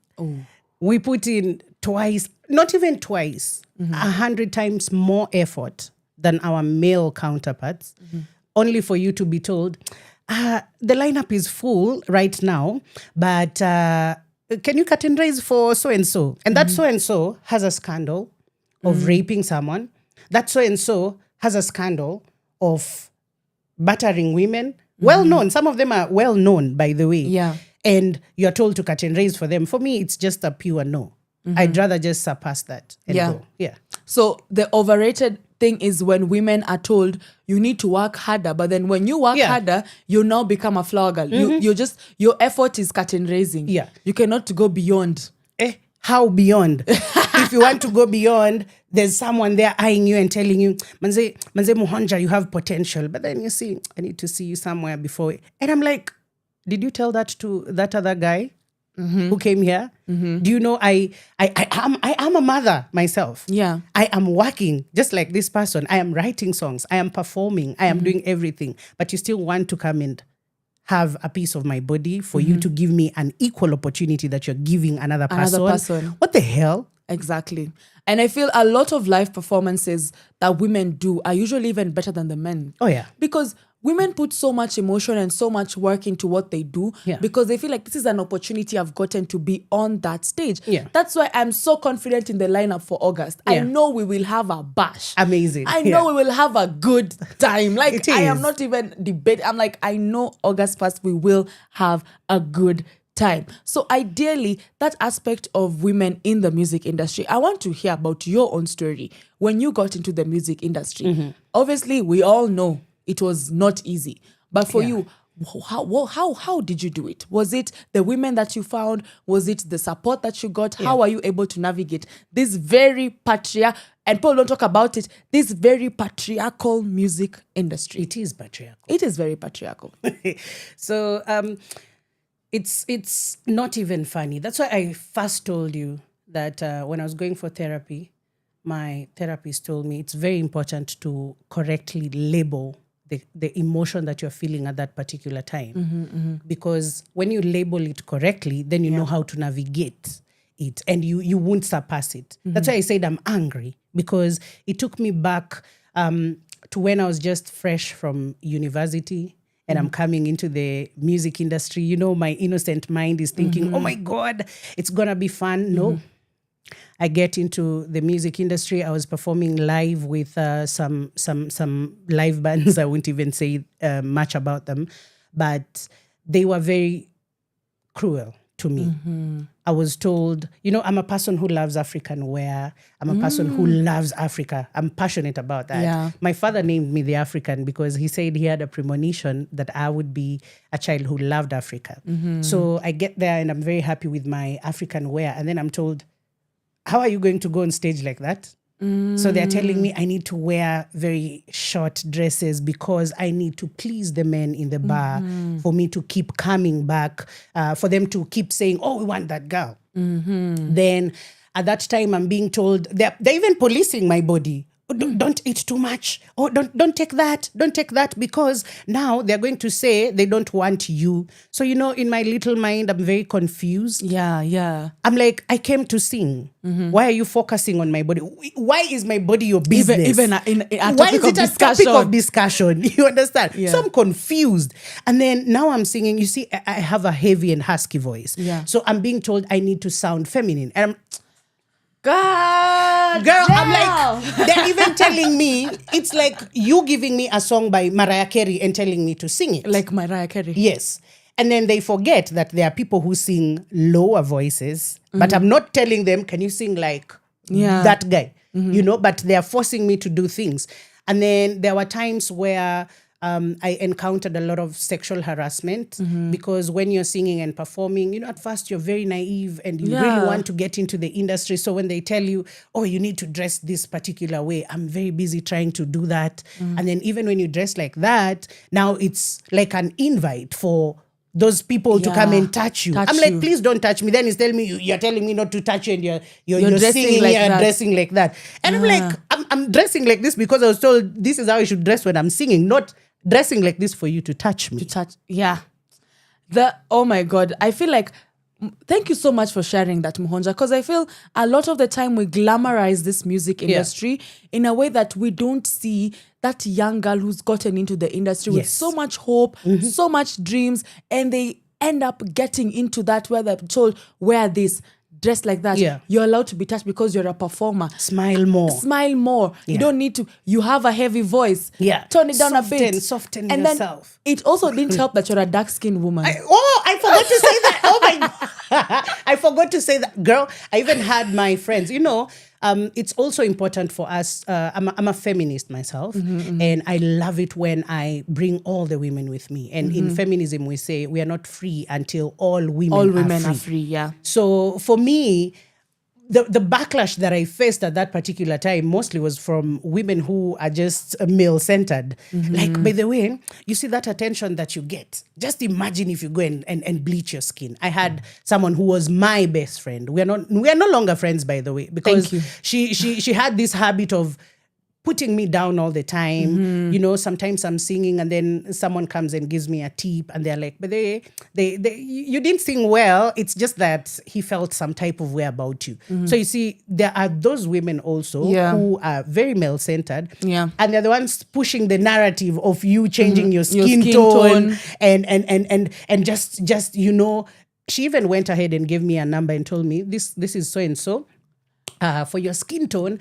We put in twice, not even twice, 100 times more effort than our male counterparts. Only for you to be told, the lineup is full right now, but can you cut and raise for so-and-so? And that so-and-so has a scandal of raping someone. That so-and-so has a scandal of battering women. Well-known. Some of them are well-known, by the way. Yeah. And you're told to cut and raise for them. For me, it's just a pure no. I'd rather just surpass that and go. Yeah. So the overrated thing is when women are told you need to work harder, but then when you work harder, you now become a flower girl. Your effort is curtain raising. Yeah. You cannot go beyond. How beyond? If you want to go beyond, there's someone there eyeing you and telling you, Manze Muhonja, you have potential. But then you see, I need to see you somewhere before. And I'm like, did you tell that to that other guy who came here? Do you know I am a mother myself. Yeah. I am working just like this person. I am writing songs. I am performing. I am doing everything. But you still want to come and have a piece of my body for you to give me an equal opportunity that you're giving another person. Another person. What the hell? Exactly. And I feel a lot of live performances that women do are usually even better than the men. Oh, yeah. Because women put so much emotion and so much work into what they do because they feel like this is an opportunity I've gotten to be on that stage. Yeah. That's why I'm so confident in the lineup for August. I Yeah. know we will have a bash. Amazing. I know we will have a good time. Like, It I am is. not even debating. I'm like, I know August 1st we will have a good time. So ideally, that aspect of women in the music industry, I want to hear about your own story when you got into the music industry. Obviously, we all know it was not easy. But for you, how did you do it? Was it the women that you found? Was it the support that you got? How are you able to navigate this very patriarchal, and people don't talk about it, this very patriarchal music industry? It is patriarchal. It is very patriarchal. So it's not even funny. That's why I first told you that when I was going for therapy, my therapist told me it's very important to correctly label the emotion that you're feeling at that particular time. Because when you label it correctly, then you know how to navigate it and you won't surpass it. That's why I said I'm angry, because it took me back to when I was just fresh from university and I'm coming into the music industry. You know, my innocent mind is thinking, oh my God, it's going to be fun. No. I get into the music industry. I was performing live with some live bands. I won't even say much about them, but they were very cruel to me. I was told, you know, I'm a person who loves African wear. I'm a person who loves Africa. I'm passionate about that. Yeah. My father named me the African because he said he had a premonition that I would be a child who loved Africa. So I get there and I'm very happy with my African wear. And then I'm told, how are you going to go on stage like that? So they're telling me I need to wear very short dresses because I need to please the men in the bar for me to keep coming back, for them to keep saying, oh, we want that girl. Then at that time, I'm being told, they're even policing my body. Oh, don't eat too much. Oh, don't take that. Don't take that, because now they're going to say they don't want you. So, you know, in my little mind, I'm very confused. Yeah. I'm like, I came to sing. Why are you focusing on my body? Why is my body your business? Even a why topic is of it a discussion? topic of discussion? You understand? Yeah. So I'm confused. And then now I'm singing. You see, I have a heavy and husky voice. Yeah. So I'm being told I need to sound feminine. And I'm, God, girl, damn. I'm like, they're even telling me, it's like you giving me a song by Mariah Carey and telling me to sing it. Like Mariah Carey. Yes. And then they forget that there are people who sing lower voices, but I'm not telling them, can you sing like that guy? You know, but they're forcing me to do things. And then there were times where I encountered a lot of sexual harassment because when you're singing and performing, you know, at first you're very naive and you really want to get into the industry. So when they tell you, oh, you need to dress this particular way, I'm very busy trying to do that. And then even when you dress like that, now it's like an invite for those people to come and touch you. I'm like, please don't touch me. Then he's telling me, you're telling me not to touch you, and you're singing like and that. dressing like that. And I'm like, I'm dressing like this because I was told this is how I should dress when I'm singing, not dressing like this for you to touch me. Yeah. Oh my God. I feel like, thank you so much for sharing that, Muhonja, because I feel a lot of the time we glamorize this music industry in a way that we don't see that young girl who's gotten into the industry with so much hope, so much dreams, and they end up getting into that where they're told, wear this, dress like that. You're allowed to be touched because you're a performer. Smile more. You don't need to. You have a heavy voice. Tone it down a bit. Soften and yourself. Then it also didn't help that you're a dark-skinned woman. I forgot to say that. Oh my God. I forgot to say that. Girl, I even had my friends, you know, it's also important for us. I'm a feminist myself, and I love it when I bring all the women with me. And in feminism, we say we are not free until all women are free. Yeah. So for me, the backlash that I faced at that particular time mostly was from women who are just male-centered. Like, by the way, you see that attention that you get. Just imagine if you go and bleach your skin. I had someone who was my best friend. We are no longer friends, by the way, because she had this habit of putting me down all the time. You know, sometimes I'm singing and then someone comes and gives me a tip and they're like, but you didn't sing well. It's just that he felt some type of way about you. So you see, there are those women also who are very male-centered. Yeah. And they're the ones pushing the narrative of you changing your skin tone. And just, you know, she even went ahead and gave me a number and told me, this is so-and-so. For your skin tone,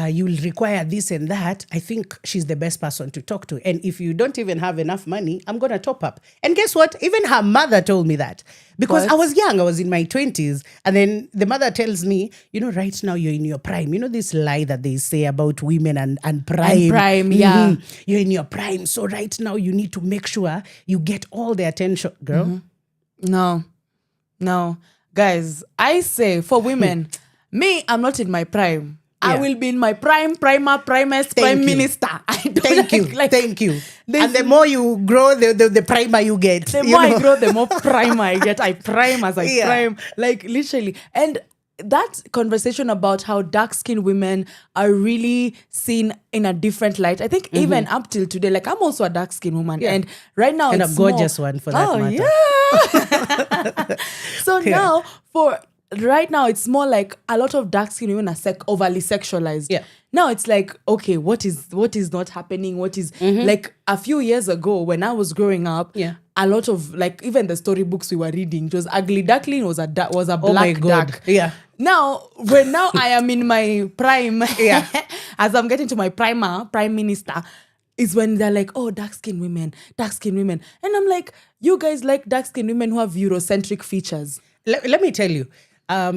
you'll require this and that. I think she's the best person to talk to. And if you don't even have enough money, I'm going to top up. And guess what? Even her mother told me that. Because What? I was young, I was in my 20s. And then the mother tells me, you know, right now you're in your prime. You know this lie that they say about women and prime. And prime, yeah. You're in your prime. So right now you need to make sure you get all the attention. Girl. No. Guys, I say for women... Me, I'm not in my prime. I will be in my prime minister. I don't Thank you. And the more you grow, the primer you get. The more I grow, the more primer I get. I prime as I prime. Like, literally. And that conversation about how dark-skinned women are really seen in a different light. I think even up till today, like, I'm also a dark-skinned woman. Yeah. And right now and it's a gorgeous one for that matter. Yeah. So now, right now, it's more like a lot of dark-skinned women are overly sexualized. Yeah. Now it's like, okay, what is not happening? What is like a few years ago when I was growing up? A lot of like even the storybooks we were reading, it was Ugly Duckling was a black duck. Yeah. Now I am in my prime, as I'm getting to my prime minister, is when they're like, oh, dark-skinned women. And I'm like, you guys like dark-skinned women who have Eurocentric features. Let me tell you. Have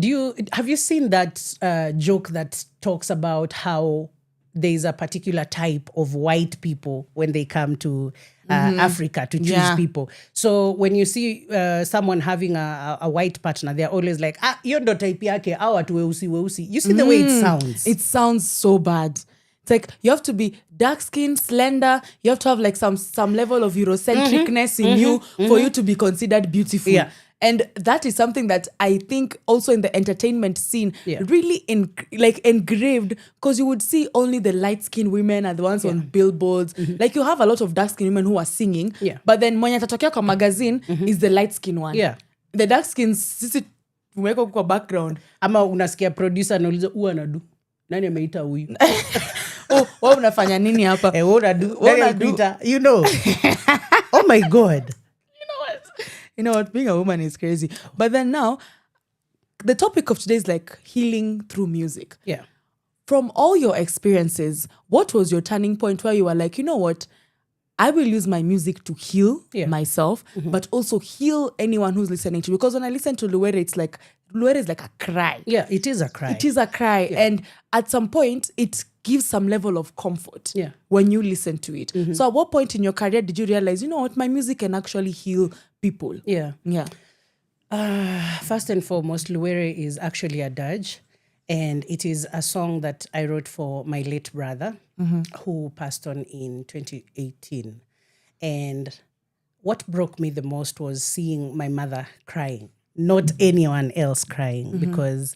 you seen that joke that talks about how there's a particular type of white people when they come to Africa to choose people? So when you see someone having a white partner, they're always like, hiyo ndo type yake, hawa watu weusi. You see the way it sounds? It sounds so bad. It's like you have to be dark-skinned, slender. You have to have like some level of Eurocentricness in you for you to be considered beautiful. Yeah. And that is something that I think also in the entertainment scene really engraved, because you would see only the light-skinned women are the ones on billboards. Like you have a lot of dark-skinned women who are singing, but then mwenye atatokea kwa magazine is the light-skinned one. Yeah. The dark-skinned sisi tumeweka kwa background. Ama unasikia producer anauliza anadu. Nani ameita huyu? Wewe unafanya nini hapa? Unadu. You know. Oh my God. You know what? Being a woman is crazy. But then now, the topic of today is like healing through music. Yeah. From all your experiences, what was your turning point where you were like, you know what? I will use my music to heal myself, but also heal anyone who's listening to me. Because when I listen to Luwere, Luwere is like a cry. Yeah, it is a cry. It is a cry. Yeah. And at some point, it gives some level of comfort when you listen to it. So at what point in your career did you realize, you know what, my music can actually heal people? Yeah. Yeah. First and foremost, Luwere is actually a dirge. And it is a song that I wrote for my late brother, who passed on in 2018. And what broke me the most was seeing my mother crying, not anyone else crying, because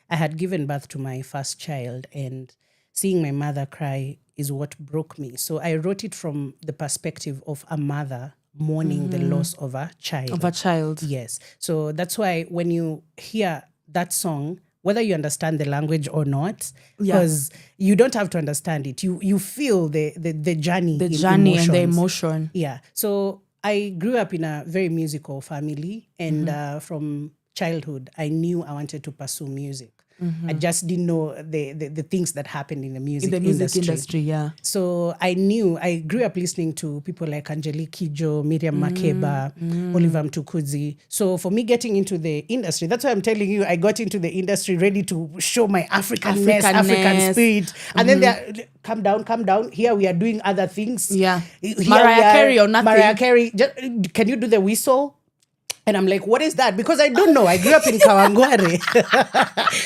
I had given birth to my first child, and seeing my mother cry is what broke me. So I wrote it from the perspective of a mother mourning the loss of a child. Of a child. Yes. So that's why when you hear that song, whether you understand the language or not, because you don't have to understand it. You feel the journey. The journey and the emotion. Yeah. So I grew up in a very musical family, and from childhood, I knew I wanted to pursue music. I just didn't know the things that happened in the music industry. Yeah. So I grew up listening to people like Angelique Kidjo, Miriam Makeba, Oliver Mtukudzi. So for me getting into the industry, that's why I'm telling you, I got into the industry ready to show my African spirit. And then they're, calm down. Here we are doing other things. Yeah. Mariah Carey or nothing. Mariah Carey, can you do the whistle? And I'm like, what is that? Because I don't know. I grew up in Kawangware.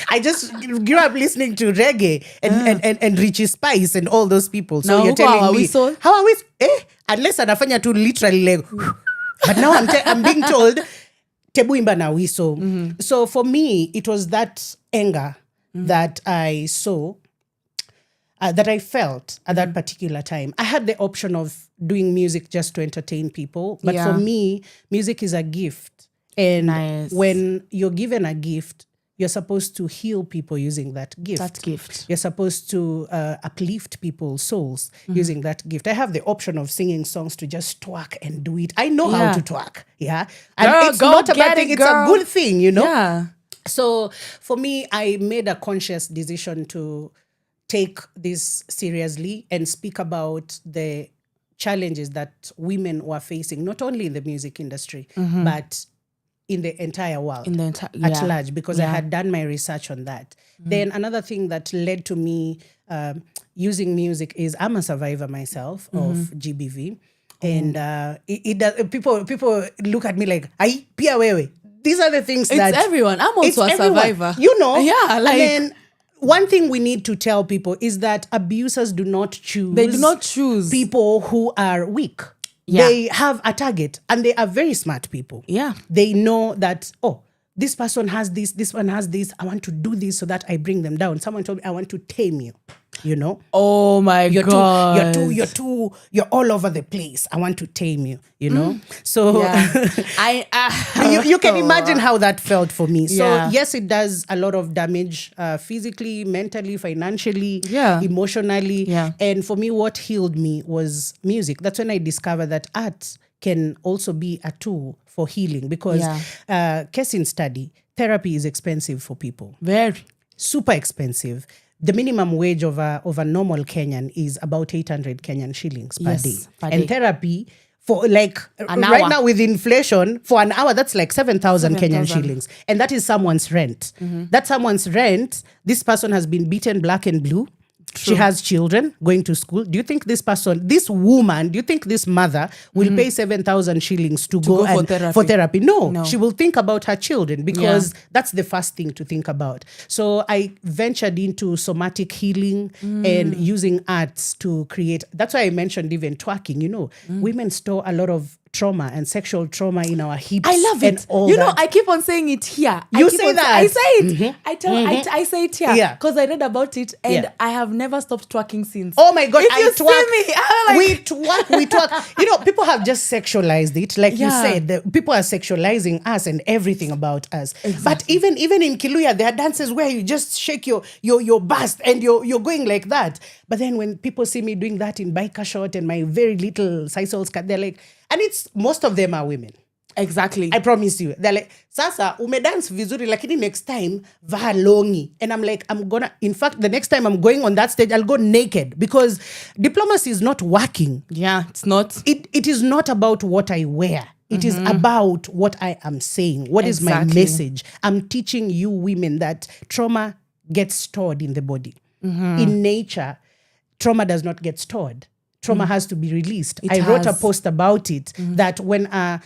I just grew up listening to reggae and Richie Spice and all those people. So you're telling me, how are we? Unless anafanya tu literally like, but now I'm being told, tebu imba na whistle. So for me, it was that anger that I saw that I felt at that particular time. I had the option of doing music just to entertain people. But for me, music is a gift. And when you're given a gift, you're supposed to heal people using that gift. You're supposed to uplift people's souls using that gift. I have the option of singing songs to just twerk and do it. I know how to twerk. Yeah. And Girl, it's go not a get bad thing. it, It's a girl. good thing, you know? Yeah. So for me, I made a conscious decision to take this seriously and speak about the challenges that women were facing, not only in the music industry, but in the entire world, at large, because I had done my research on that. Then another thing that led to me using music is I'm a survivor myself of GBV. And it does, people look at me like, "Ai, pia wewe." These are the things that... It's everyone. I'm also a survivor. You know? Yeah, like... And then one thing we need to tell people is that abusers do not choose... They do not choose people who are weak. Yeah. They have a target and they are very smart people. Yeah. They know that, oh, this person has this one has this. I want to do this so that I bring them down. Someone told me, I want to tame you, you know? Oh my God. You're all over the place. I want to tame you, you know? So you can imagine how that felt for me. So yes, it does a lot of damage physically, mentally, financially, emotionally. Yeah. And for me, what healed me was music. That's when I discovered that art can also be a tool for healing because case in study, therapy is expensive for people. Very. Super expensive. The minimum wage of a normal Kenyan is about 800 Kenyan shillings per day. And therapy for like right now with inflation for an hour, that's like 7,000 Kenyan shillings. And that is someone's rent. That's someone's rent. This person has been beaten black and blue. True. She has children going to school. Do you think this woman, do you think this mother will pay 7,000 shillings to go for therapy? No, she will think about her children because that's the first thing to think about. So I ventured into somatic healing and using arts to create. That's why I mentioned even twerking. You know, women store a lot of trauma and sexual trauma in our hips. I love it. You know, I keep on saying it here. You say that. I say it. I say it here because I read about it and I have never stopped twerking since. Oh my God! If you see me, we twerk. You know, people have just sexualized it, like you said. People are sexualizing us and everything about us. Exactly. But even in Kiluya, there are dances where you just shake your bust and you're going like that. But then when people see me doing that in biker short and my very little sisal skirt, they're like, and most of them are women. Exactly. I promise you. They're like, Sasa, umedance vizuri, lakini next time, vaa longi. And I'm like, in fact, the next time I'm going on that stage, I'll go naked because diplomacy is not working. Yeah, it's not. It is not about what I wear. It is about what I am saying. What is my message? I'm teaching you women that trauma gets stored in the body. In nature, trauma does not get stored. Trauma has to be released. I wrote a post about it that when a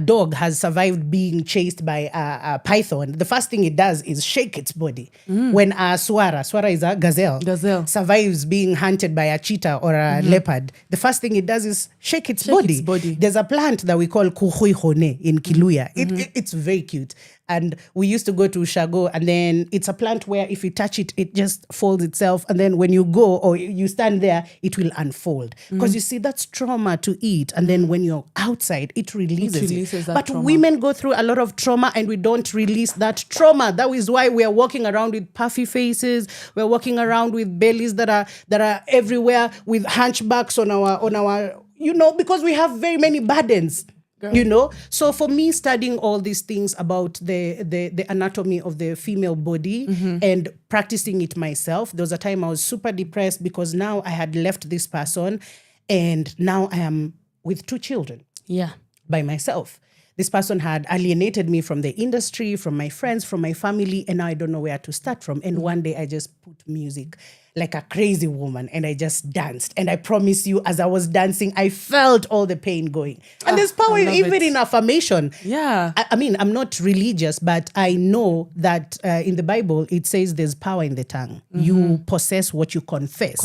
dog has survived being chased by a python, the first thing it does is shake its body. When a swara is a gazelle, survives being hunted by a cheetah or a leopard, the first thing it does is shake its body. There's a plant that we call kuhuihone in Kiluya. It's very cute. And we used to go to Ushago, and then it's a plant where if you touch it, it just folds itself. And then when you go or you stand there, it will unfold. Because you see, that's trauma to eat. And then when you're outside, it releases it. But trauma. Women go through a lot of trauma and we don't release that trauma. That is why we are walking around with puffy faces. We're walking around with bellies that are everywhere, with hunchbacks on our, you know, because we have very many burdens. Girl. You know, so for me, studying all these things about the anatomy of the female body and practicing it myself, there was a time I was super depressed because now I had left this person and now I am with 2 children. Yeah. By myself. This person had alienated me from the industry, from my friends, from my family, and now I don't know where to start from. And one day I just put music like a crazy woman and I just danced. And I promise you, as I was dancing, I felt all the pain going. And there's power even in affirmation. Yeah. I mean, I'm not religious, but I know that in the Bible, it says there's power in the tongue. You possess what you confess.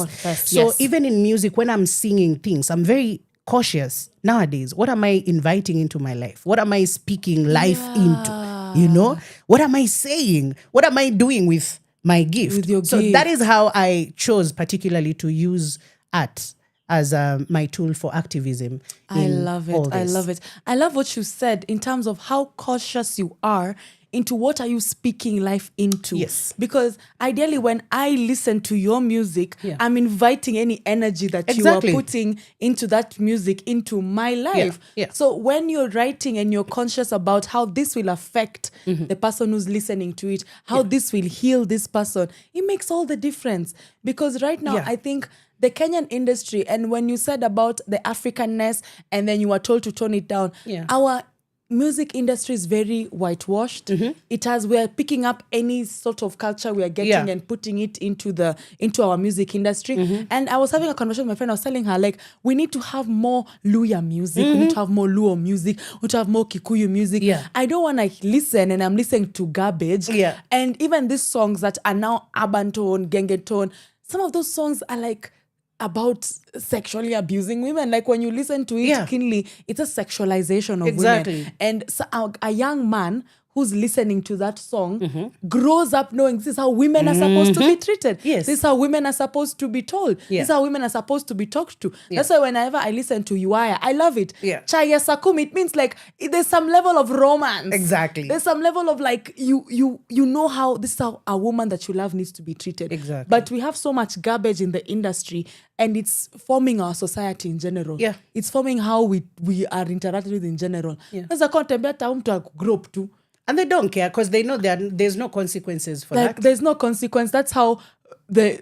So even in music, when I'm singing things, I'm very cautious nowadays. What am I inviting into my life? What am I speaking life into? You know? What am I saying? What am I doing with my gift. With your so gift. that is how I chose particularly to use art as my tool for activism. I love it. I this. love it. I love what you said in terms of how cautious you are into what are you speaking life into. Yes. Because ideally when I listen to your music, Yeah. I'm inviting any energy that Exactly. you are putting into that music into my life. Yeah. So when you're writing and you're conscious about how this will affect the person who's listening to it, how this will heal this person, it makes all the difference. Because right now, Yeah. I think the Kenyan industry, and when you said about the Africanness and then you were told to tone it down, Yeah. our music industry is very whitewashed. We're picking up any sort of culture we are getting Yeah. and putting it into our music industry. And I was having a conversation with my friend. I was telling her, like, we need to have more Luya music. We need to have more Luo music. We need to have more Kikuyu music. Yeah. I don't want to listen and I'm listening to garbage. Yeah. And even these songs that are now urban tone, genge tone, some of those songs are like about sexually abusing women. Like when you listen to it Yeah. keenly, it's a sexualization of Exactly. women. And so a young man who's listening to that song grows up knowing this is how women are supposed to be treated. Yes. This is how women are supposed to be told. Yeah. This is how women are supposed to be talked to. That's why whenever I listen to Uaya, I love it. Yeah. Chaya Sakumi, it means like there's some level of romance. Exactly. There's some level of like you know how this is how a woman that you love needs to be treated. Exactly. But we have so much garbage in the industry and it's forming our society in general. Yeah. It's forming how we are interacted with in general. Yeah. Sasa kwa tembea hata mtu grow up tu. And they don't care because they know there's no consequences for Like that. there's no consequence. That's how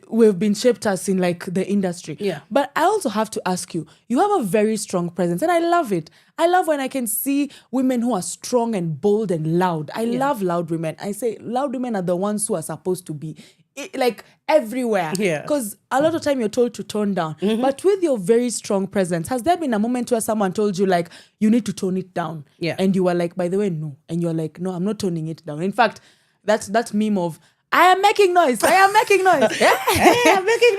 we've been shaped us in like the industry. Yeah. But I also have to ask you, you have a very strong presence and I love it. I love when I can see women who are strong and bold and loud. I love loud women. I say loud women are the ones who are supposed to be like everywhere. Yeah. Because a lot of time you're told to tone down. But with your very strong presence, has there been a moment where someone told you like, you need to tone it down? Yeah. And you were like, by the way, no. And you're like, no, I'm not toning it down. In fact, that's that meme of, I am making noise. I am making noise. I am making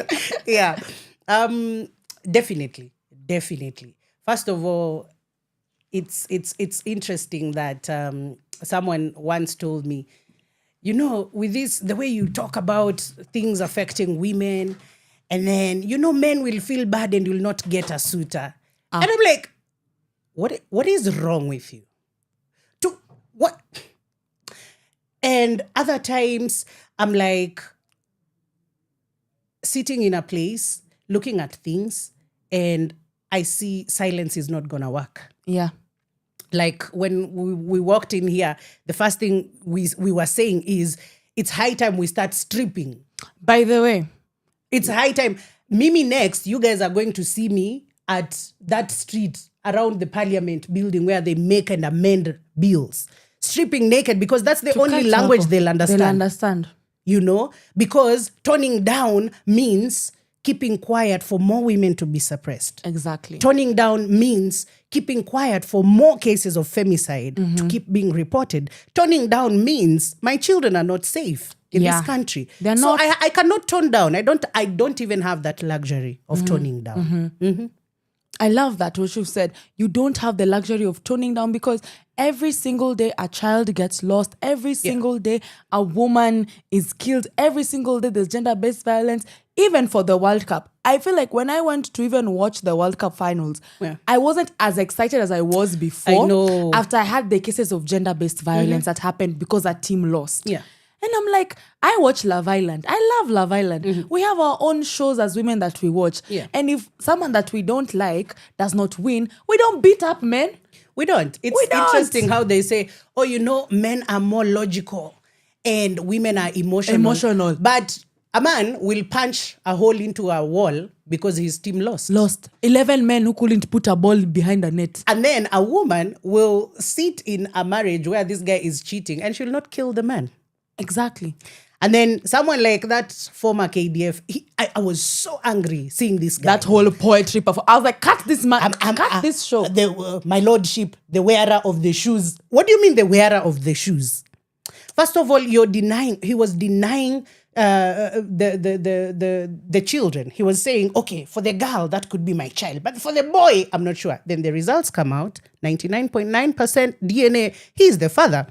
noise. Yeah. Definitely. First of all, it's interesting that someone once told me, you know, with this, the way you talk about things affecting women, and then, you know, men will feel bad and will not get a suitor. And I'm like, what is wrong with you? What? And other times, I'm like sitting in a place, looking at things, and I see silence is not going to work. Yeah. Like when we walked in here, the first thing we were saying is, it's high time we start stripping. By the way, it's high time. Mimi next, you guys are going to see me at that street around the parliament building where they make and amend bills. Stripping naked because that's the only language they'll understand. They'll understand. You know, because toning down means keeping quiet for more women to be suppressed. Exactly. Toning down means keeping quiet for more cases of femicide to keep being reported. Toning down means my children are not safe in this country. They're so not. I cannot tone down. I don't even have that luxury of toning down. I love that, what you said. You don't have the luxury of toning down because every single day a child gets lost. Every single day a woman is killed. Every single day there's gender-based violence, even for the World Cup. I feel like when I went to even watch the World Cup finals, I wasn't as excited as I was before. I know. After I had the cases of gender-based violence that happened because a team lost. Yeah. And I'm like, I watch Love Island. I love Love Island. We have our own shows as women that we watch. Yeah. And if someone that we don't like does not win, we don't beat up men. We don't. It's interesting how they say, oh, you know, men are more logical and women are emotional. But a man will punch a hole into a wall because his team lost. 11 men who couldn't put a ball behind the net. And then a woman will sit in a marriage where this guy is cheating and she'll not kill the man. Exactly. And then someone like that former KDF, I was so angry seeing this guy. That whole poetry performance. I was like, cut this man, cut this show. My lordship, the wearer of the shoes. What do you mean the wearer of the shoes? First of all, he was denying the children. He was saying, okay, for the girl, that could be my child. But for the boy, I'm not sure. Then the results come out, 99.9% DNA, he's the father.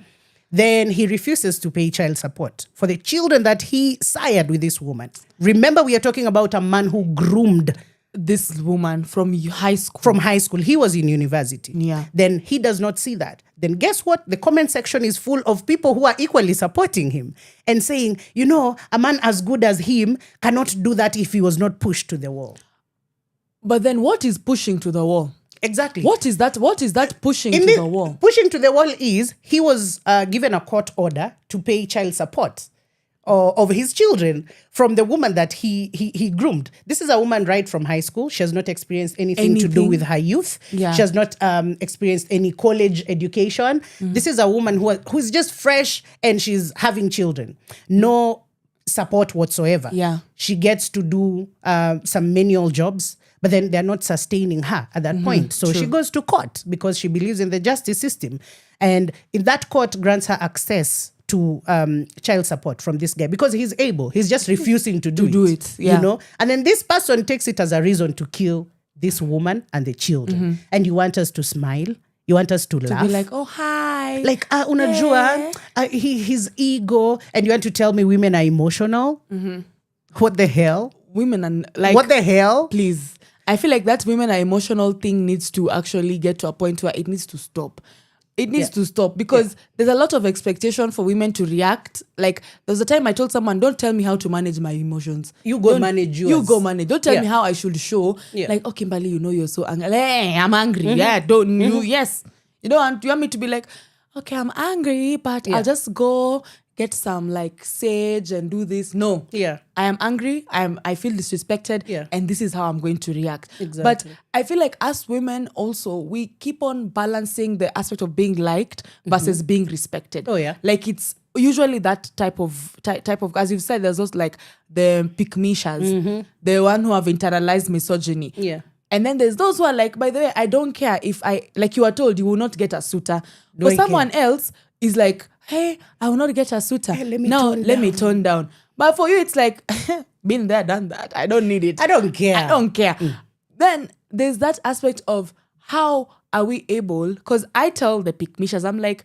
then he refuses to pay child support for the children that he sired with this woman. Remember, we are talking about a man who groomed this woman from high school. From high school. He was in university. Yeah. Then he does not see that. Then guess what? The comment section is full of people who are equally supporting him and saying, you know, a man as good as him cannot do that if he was not pushed to the wall. But then what is pushing to the wall? Exactly. What is that pushing to the wall? Pushing to the wall is he was given a court order to pay child support of his children from the woman that he groomed. This is a woman right from high school. She has not experienced anything to do with her youth. Yeah. She has not experienced any college education. This is a woman who's just fresh and she's having children. No support whatsoever. Yeah. She gets to do some menial jobs, but then they're not sustaining her at that point. So she goes to court because she believes in the justice system. And in that court grants her access to child support from this guy because he's able. He's just refusing to do it. Yeah. You know? And then this person takes it as a reason to kill this woman and the children. And you want us to smile. You want us to laugh. Be like, oh, hi. Like, unajua, his ego. And you want to tell me women are emotional? What the hell? Women and like... What the hell? Please. I feel like that women are emotional thing needs to actually get to a point where it needs to stop. It needs to stop because there's a lot of expectation for women to react. Like, there was a time I told someone, don't tell me how to manage my emotions. You go manage yours. You go manage. Don't tell me how I should show. Like, oh, Kimberly, you know you're so angry. Hey, I'm angry. Yeah, don't you? Yes. You want me to be like, okay, I'm angry, but I'll just go get some like sage and do this. No. Yeah. I am angry. I feel disrespected. Yeah. And this is how I'm going to react. Exactly. But I feel like as women also, we keep on balancing the aspect of being liked versus being respected. Oh, yeah. Like it's usually that type of, as you've said, there's also like the pick-me-shas, the one who have internalized misogyny. Yeah. And then there's those who are like, by the way, I don't care if like you are told you will not get a suitor. But someone else is like, hey, I will not get a suitor. Hey, let me tone down. But for you, it's like, been there, done that. I don't need it. I don't care. Then there's that aspect of how are we able, because I tell the pick-me-shas, I'm like,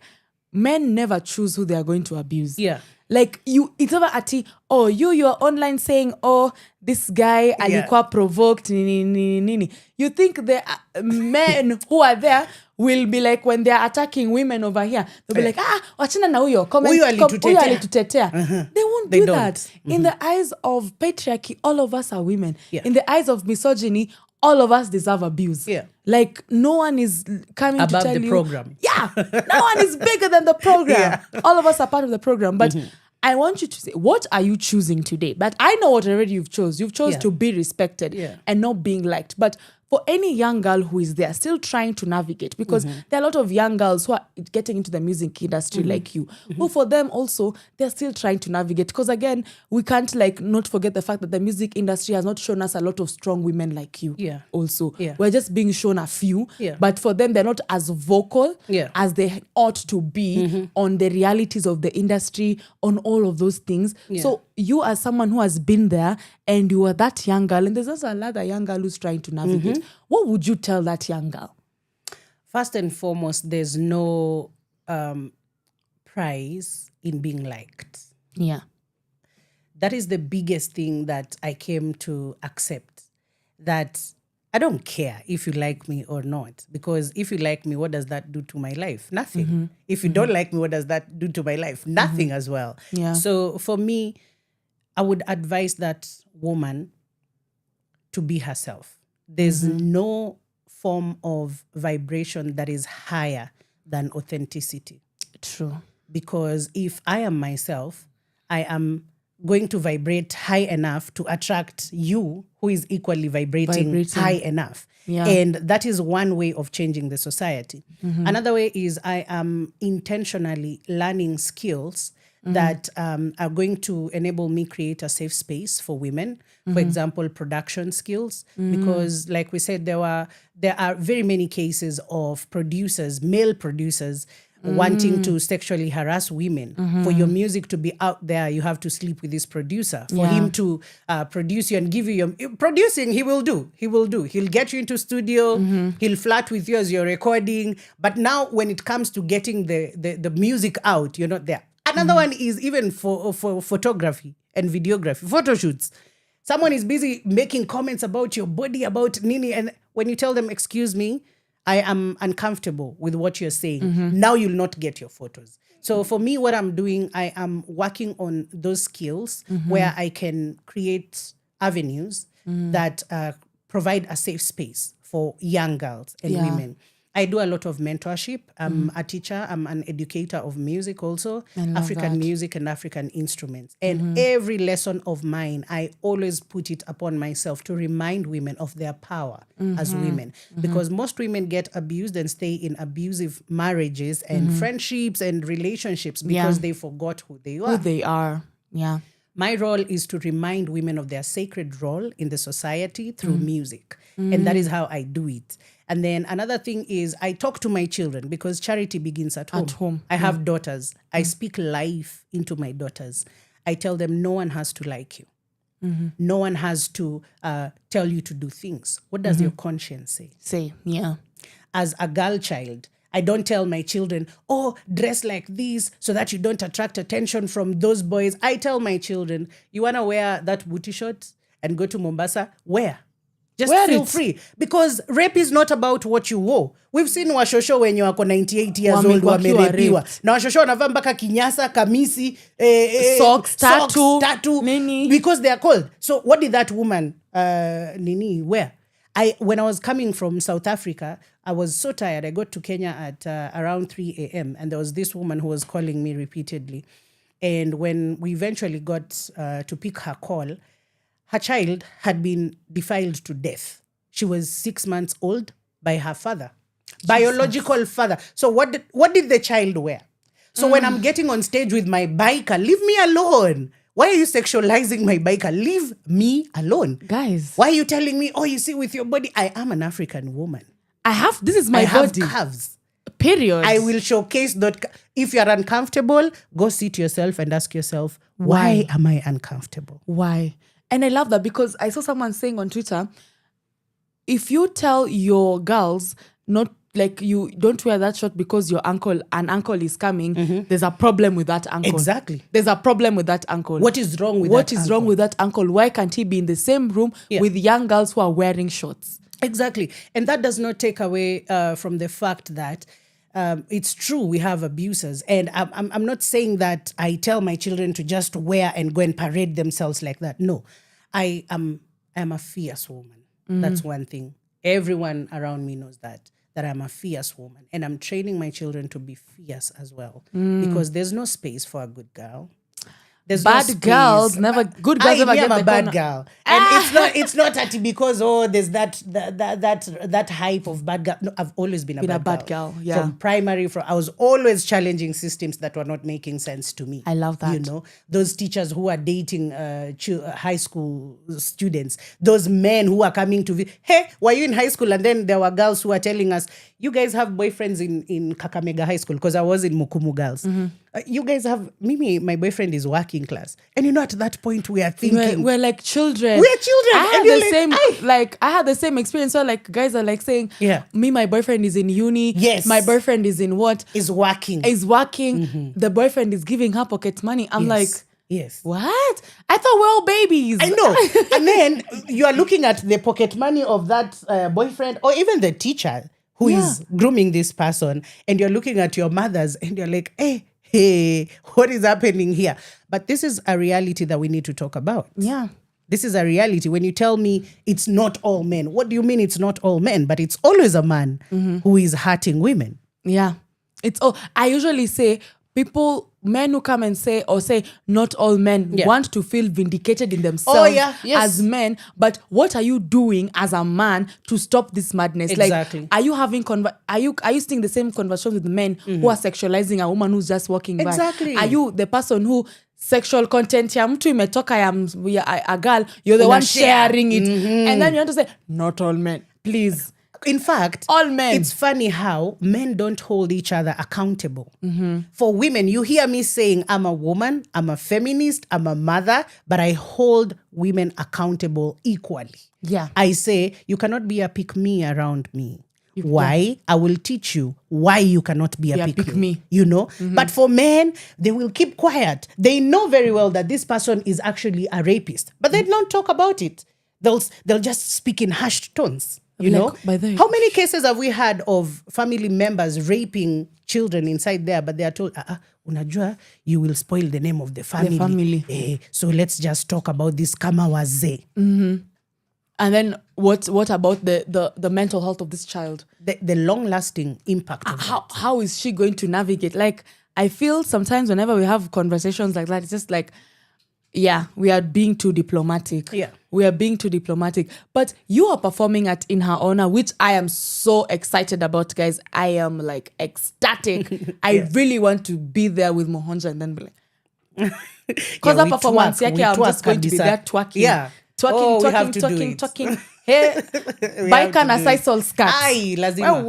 men never choose who they are going to abuse. Yeah. Like it's never ati, oh, you're online saying, oh, this guy alikuwa provoked, nini. You think the men who are there will be like, when they're attacking women over here, they'll be like, wachana na huyo, huyo alitutetea. They won't do that. In the eyes of patriarchy, all of us are women. In the eyes of misogyny, all of us deserve abuse. Yeah. Like no one is coming above to tell the you. program. Yeah. No one is bigger than the program. All of us are part of the program. But I want you to say, what are you choosing today? But I know what already you've chose. You've chose to be respected and not being liked. But for any young girl who is there still trying to navigate, because there are a lot of young girls who are getting into the music industry like you, who for them also, they're still trying to navigate. Because again, we can't like not forget the fact that the music industry has not shown us a lot of strong women like you also. Yeah. We're just being shown a few, but for them, they're not as vocal as they ought to be on the realities of the industry, on all of those things. So you as someone who has been there and you are that young girl, and there's also another young girl who's trying to navigate, what would you tell that young girl? First and foremost, there's no prize in being liked. Yeah. That is the biggest thing that I came to accept. That I don't care if you like me or not. Because if you like me, what does that do to my life? Nothing. If you don't like me, what does that do to my life? Nothing as well. Yeah. So for me, I would advise that woman to be herself. There's no form of vibration that is higher than authenticity. True. Because if I am myself, I am going to vibrate high enough to attract you who is equally vibrating high enough. Yeah. And that is one way of changing the society. Another way is I am intentionally learning skills that are going to enable me create a safe space for women. For example, production skills. Because like we said, there are very many cases of producers, male producers, wanting to sexually harass women. For your music to be out there, you have to sleep with this producer. For him to produce you and give you your producing, he will do. He'll get you into studio. He'll flirt with you as you're recording. But now when it comes to getting the music out, you're not there. Another one is even for photography and videography, photo shoots. Someone is busy making comments about your body, about Nini. And when you tell them, excuse me, I am uncomfortable with what you're saying. Now you'll not get your photos. So for me, what I'm doing, I am working on those skills where I can create avenues that provide a safe space for young girls and women. I do a lot of mentorship. I'm a teacher. I'm an educator of music also, African music and African instruments. And every lesson of mine, I always put it upon myself to remind women of their power as women. Because most women get abused and stay in abusive marriages and friendships and relationships because they forgot who they are. Who they are, yeah. My role is to remind women of their sacred role in the society through music. And that is how I do it. And then another thing is I talk to my children because charity begins at home. I have daughters. I speak life into my daughters. I tell them no one has to like you. No one has to tell you to do things. What does your conscience say? As a girl child, I don't tell my children, oh, dress like this so that you don't attract attention from those boys. I tell my children, you want to wear that booty short and go to Mombasa? Wear. Just feel free. Because rape is not about what you wore. We've seen washosho when you are 98 years old wamerepiwa. Na washosho wanavaa mpaka kinyasa, kamisi, socks, tattoo. Nini. Because they are cold. So what did that woman wear? When I was coming from South Africa, I was so tired. I got to Kenya at around 3 a.m. and there was this woman who was calling me repeatedly. And when we eventually got to pick her call, her child had been defiled to death. She was 6 months old by her father, biological father. So what did the child wear? So when I'm getting on stage with my biker, leave me alone. Why are you sexualizing my biker? Leave me alone. Guys. Why are you telling me, oh, you see with your body? I am an African woman. This is my body. I have calves. Period. I will showcase that. If you're uncomfortable, go sit yourself and ask yourself, why am I uncomfortable? Why? And I love that because I saw someone saying on Twitter, if you tell your girls not like you don't wear that short because an uncle is coming, there's a problem with that uncle. Exactly. There's a problem with that uncle. What is wrong with wrong with that uncle? Why can't he be in the same room with young girls who are wearing shorts? Exactly. And that does not take away from the fact that it's true we have abusers. And I'm not saying that I tell my children to just wear and go and parade themselves like that. No, I am a fierce woman. That's one thing. Everyone around me knows that I'm a fierce woman. And I'm training my children to be fierce as well. Because there's no space for a good girl. There's good girls never get a bad corner. girl. And it's not that because there's that hype of bad girl. No, I've always been a bad girl. Yeah. From primary, I was always challenging systems that were not making sense to me. I love that. You know, those teachers who are dating high school students, those men who are coming to hey, were you in high school? And then there were girls who are telling us, you guys have boyfriends in Kakamega High School, because I was in Mukumu Girls. You guys have, Mimi, my boyfriend is working class. And you know, at that point we are thinking. We're like children. We're children. I had the same experience. So like guys are like saying, me, my boyfriend is in uni. Yes. My boyfriend is in what? Is working. The boyfriend is giving her pocket money. I'm like, yes. What? I thought we're all babies. I know. And then you are looking at the pocket money of that boyfriend or even the teacher who is grooming this person, and you're looking at your mothers and you're like, hey, what is happening here? But this is a reality that we need to talk about. Yeah. This is a reality. When you tell me it's not all men, what do you mean it's not all men? But it's always a man who is hurting women. Yeah. I usually say men who come and say not all men want to feel vindicated in themselves as men, but what are you doing as a man to stop this madness? Exactly. Like, are you having are you seeing the same conversation with men who are sexualizing a woman who's just walking by? Exactly. Are you the person who sexual content ya mtu imetoka ya a girl, you're the one sharing it, and then you want to say not all men, please. In fact, All men. it's funny how men don't hold each other accountable. For women, you hear me saying, I'm a woman, I'm a feminist, I'm a mother, but I hold women accountable equally. Yeah. I say, you cannot be a pick-me around me. Why? I will teach you why you cannot be a pick-me. You know? But for men, they will keep quiet. They know very well that this person is actually a rapist, but they don't talk about it. They'll just speak in hushed tones. You Like, know? by the way- How many cases have we had of family members raping children inside there, but they are told, unajua, you will spoil the name of the family. So let's just talk about this kama wazee. And then what about the mental health of this child? The long-lasting impact of that. How is she going to navigate? Like, I feel sometimes whenever we have conversations like that, it's just like, yeah, we are being too diplomatic. Yeah. We are being too diplomatic. But you are performing at In Her Honor, which I am so excited about, guys. I am like ecstatic. I really want to be there with Muhonja and then be like, because that performance, I'm just going to be there twerking. Yeah. Twerking. Hey, baika na sisal skirt. Ai, lazima.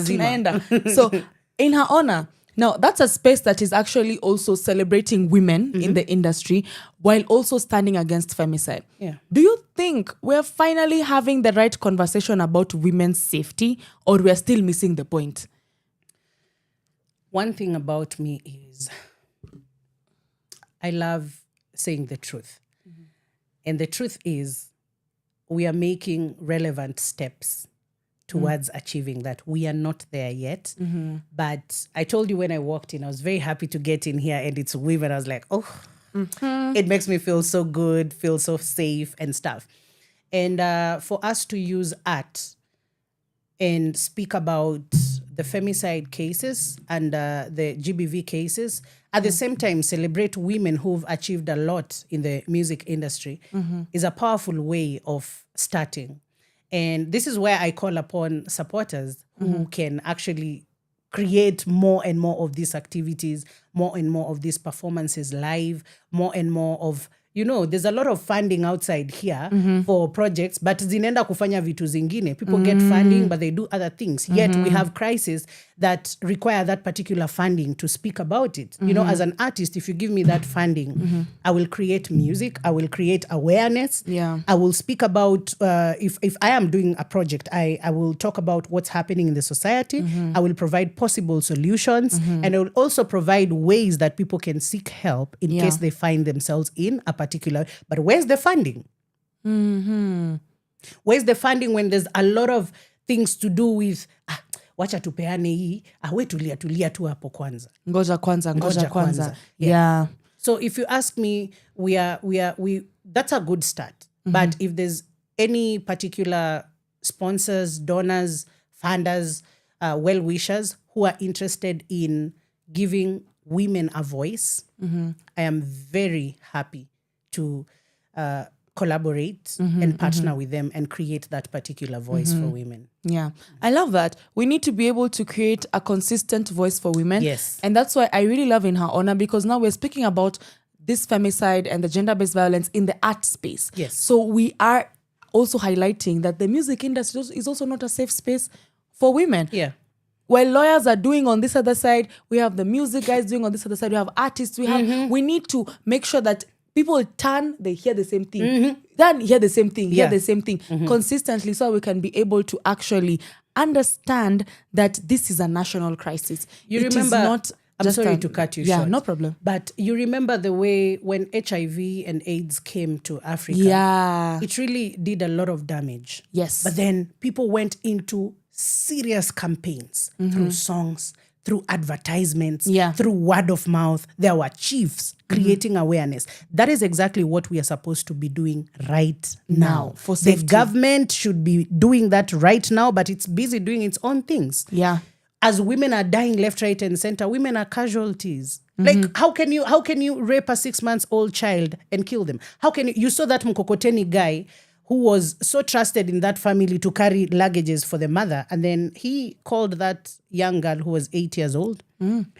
Tunaenda. So, In Her Honor, now that's a space that is actually also celebrating women in the industry while also standing against femicide. Yeah. Do you think we're finally having the right conversation about women's safety, or we're still missing the point? One thing about me is I love saying the truth. And the truth is we are making relevant steps towards achieving that. We are not there yet. But I told you when I walked in, I was very happy to get in here and it's women. I was like, it makes me feel so good, feel so safe and stuff. And for us to use art and speak about the femicide cases and the GBV cases, at the same time celebrate women who've achieved a lot in the music industry is a powerful way of starting. And this is where I call upon supporters who can actually create more and more of these activities, more and more of these performances live, more and more of, you know, there's a lot of funding outside here for projects, but zinaenda kufanya vitu zingine. People get funding, but they do other things. Yet we have crises that require that particular funding to speak about it. You know, as an artist, if you give me that funding, I will create music, I will create awareness. Yeah. I will speak about, if I am doing a project, I will talk about what's happening in the society. I will provide possible solutions, and I will also provide ways that people can seek help in case they find themselves in a particular, but where's the funding? Where's the funding when there's a lot of things to do with, wacha tupeane hii, we tulia tu hapo kwanza. Ngoja kwanza. Yeah. So if you ask me, we that's a good start. But if there's any particular sponsors, donors, funders, well-wishers who are interested in giving women a voice, I am very happy to collaborate and partner with them and create that particular voice for women. Yeah, I love that. We need to be able to create a consistent voice for women. Yes. And that's why I really love In Her Honor, because now we're speaking about this femicide and the gender-based violence in the art space. Yes. So we are also highlighting that the music industry is also not a safe space for women. Yeah. While lawyers are doing on this other side, we have the music guys doing on this other side, we have artists, we need to make sure that people they hear the same thing. Then hear the same thing, hear the same thing consistently, so we can be able to actually understand that this is a national crisis. You It is remember, not I'm just sorry to cut you short. Yeah, no problem. But you remember the way when HIV and AIDS came to Africa, it really did a lot of damage. Yes. But then people went into serious campaigns through songs, through advertisements, through word of mouth. There were chiefs creating awareness. That is exactly what we are supposed to be doing right now. For the safety. government should be doing that right now, but it's busy doing its own things. Yeah. As women are dying left, right, and center, women are casualties. Like, how can you rape a 6-month-old child and kill them? How can you saw that Mkokoteni guy who was so trusted in that family to carry luggages for the mother, and then he called that young girl who was 8 years old,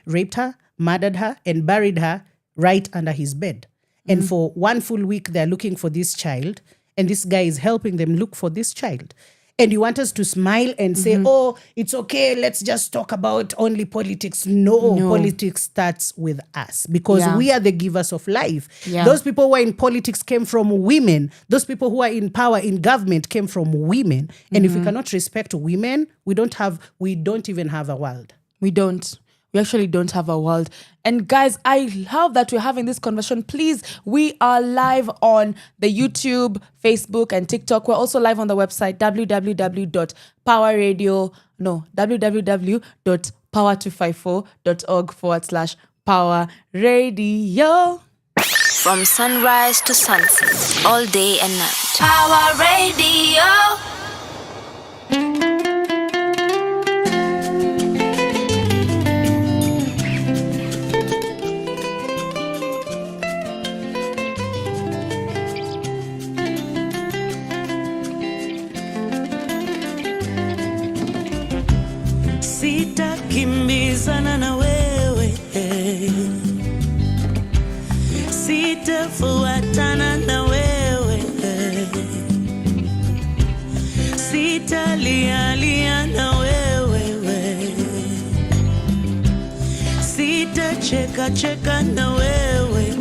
raped her, murdered her, and buried her right under his bed. And for 1 full week, they're looking for this child, and this guy is helping them look for this child. and you want us to smile and say, oh, it's okay, let's just talk about only politics. No. Politics starts with us because we are the givers of life. Those people who are in politics came from women. Those people who are in power in government came from women. And if we cannot respect women, we don't even have a world. We actually don't have a world. And guys, I love that we're having this conversation. Please, we are live on the YouTube, Facebook, and TikTok. We're also live on the website, www.power254.org/power radio. From sunrise to sunset, all day and night. Power Radio. Sitakimbizana na wewe, sitafuatana na wewe, sitalialia na wewe, sitacheka na wewe.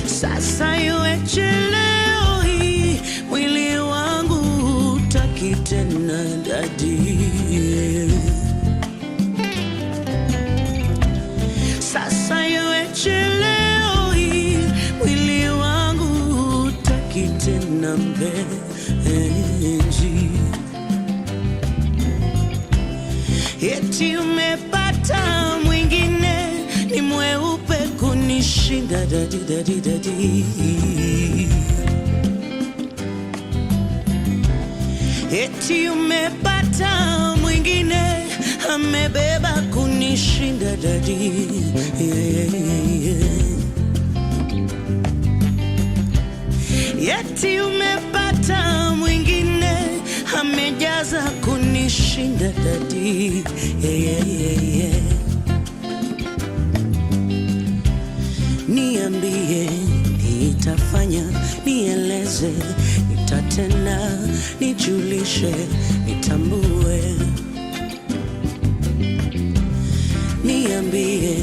Sasa iweje leo hii mwili wangu hutaki tena dadi. Sasa iweje leo hii mwili wangu hutaki tena mpenzi. Eti umepata mwingine ni mweupe kunishinda dadi. Eti umepata mwingine amebeba kunishinda dadi. Eti umepata mwingine amejaza kunishinda dadi. Niambie nitafanya, nieleze, nitatenda, nijulishe, nitambue. Niambie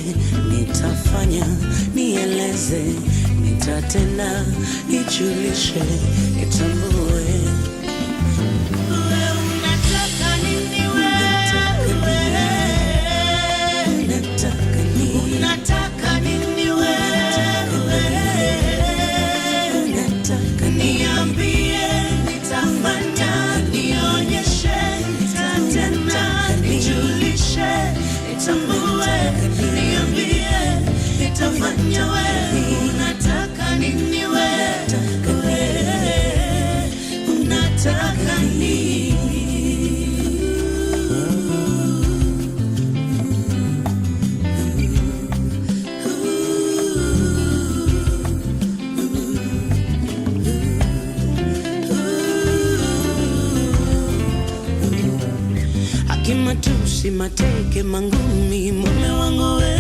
nitafanya, nieleze, nitatenda, nijulishe, nitambue. Unataka nini wewe? Unataka nini wewe? Niambie nitafanya, nionyeshe, nitatenda, nijulishe, nitambue. Niambie nitafanya wewe. Unataka nini wewe? Unataka nini? Akimatusi mateke mangumi, mume wangu we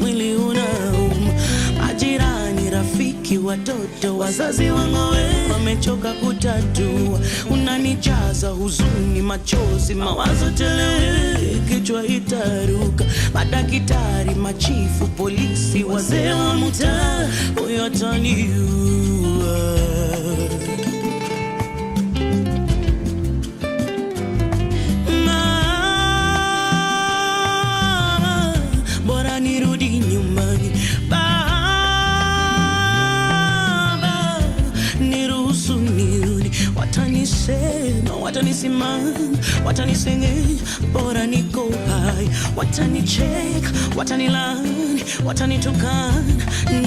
mwili unauma. Majirani, rafiki, watoto, wazazi wangu we wamechoka kutatua. Unanijaza huzuni, machozi, mawazo tele, kichwa itaruka. Madaktari, machifu, polisi, wazee wa mtaa, huyo ataniua. Bora nirudi nyumbani. Baba, niruhusu nirudi. Watanisema, watanisimama, watanisengenya, bora niko hai. Watanicheka, watanilani, watanitukana,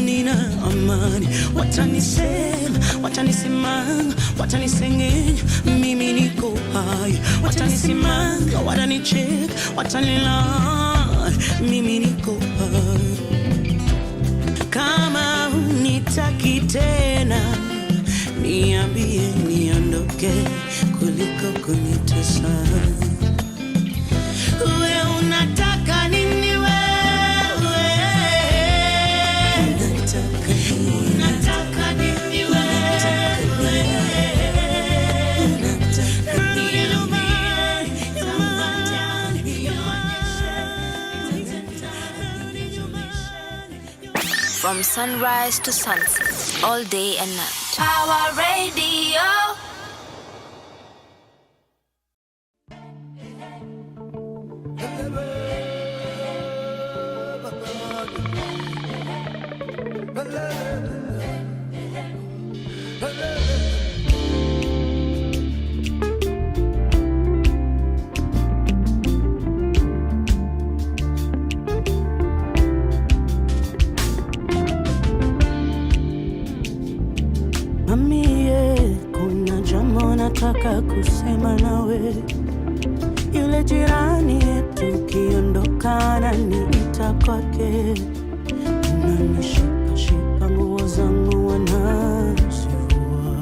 nina amani. Watanisema, watanisimama, watanisengenya, mimi niko hai. Watanisimama, watanicheka, watanilani, mimi niko hai. Kama unitaki tena, niambie niondoke kuliko kunitesa. Wewe unataka nini wewe? Unataka nini wewe? From sunrise to sunset, all day and night. Power Radio. Nataka kusema nawe, yule jirani yetu kiondokana niita kwake, ananishika nguo zangu wanazivua,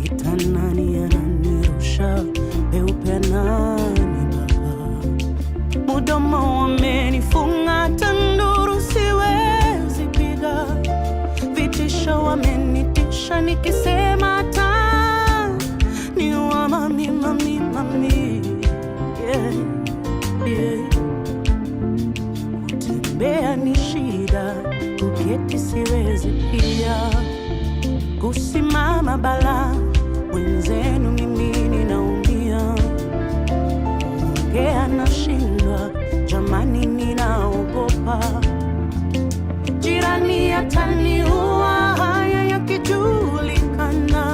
kitandani ananirusha peupe ananibaka, mudomo wamenifunga tanduru siwezi piga, vitisho wamenitisha nikisema mami, yeah, yeah. Kutembea ni shida, kuketi siwezi pia, kusimama bala, wenzenu mimi ninaumia, kuongea nashindwa, jamani ninaogopa, jirani ataniua haya yakijulikana,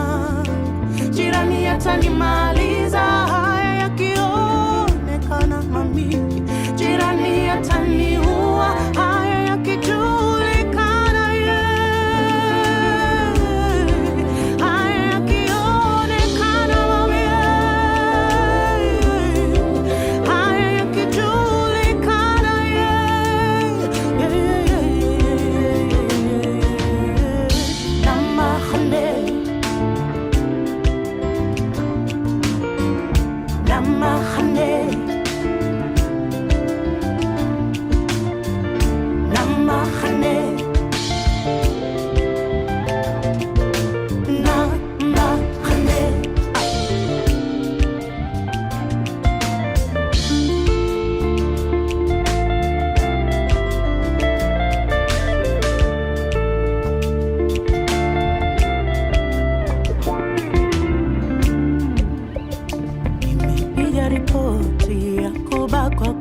jirani atanimaliza haya yakionekana mami, jirani ataniua haya yakijulikana, yeah. Haya yakionekana mami, yeah. Haya yakijulikana, yeah. Yeah, yeah, yeah, yeah. Namahane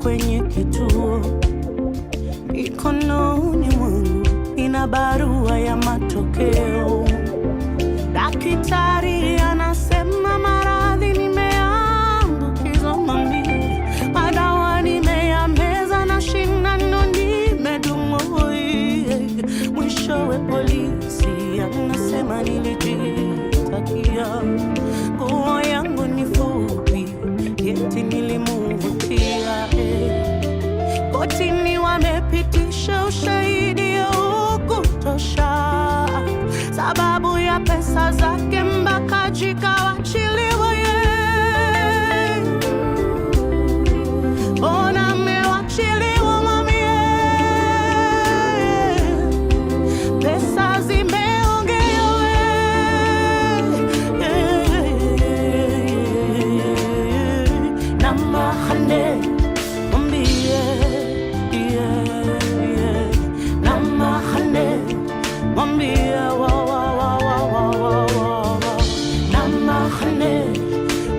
kwenye kituo, mikononi mwangu ina barua ya matokeo. Daktari anasema maradhi nimeambukizwa mami, madawa nimeyameza na shindano nimedungwa, mwishowe polisi anasema nilijitakia, nguo yangu ni fupi eti nilimuvutia, kotini wamepitisha ushahidi hukutosha, sababu ya pesa zake mbakaji kawachiliwa, mbona amewachiliwa mami, pesa zimeongewa, na mahane mwambie, na mahane mwambie, na mahane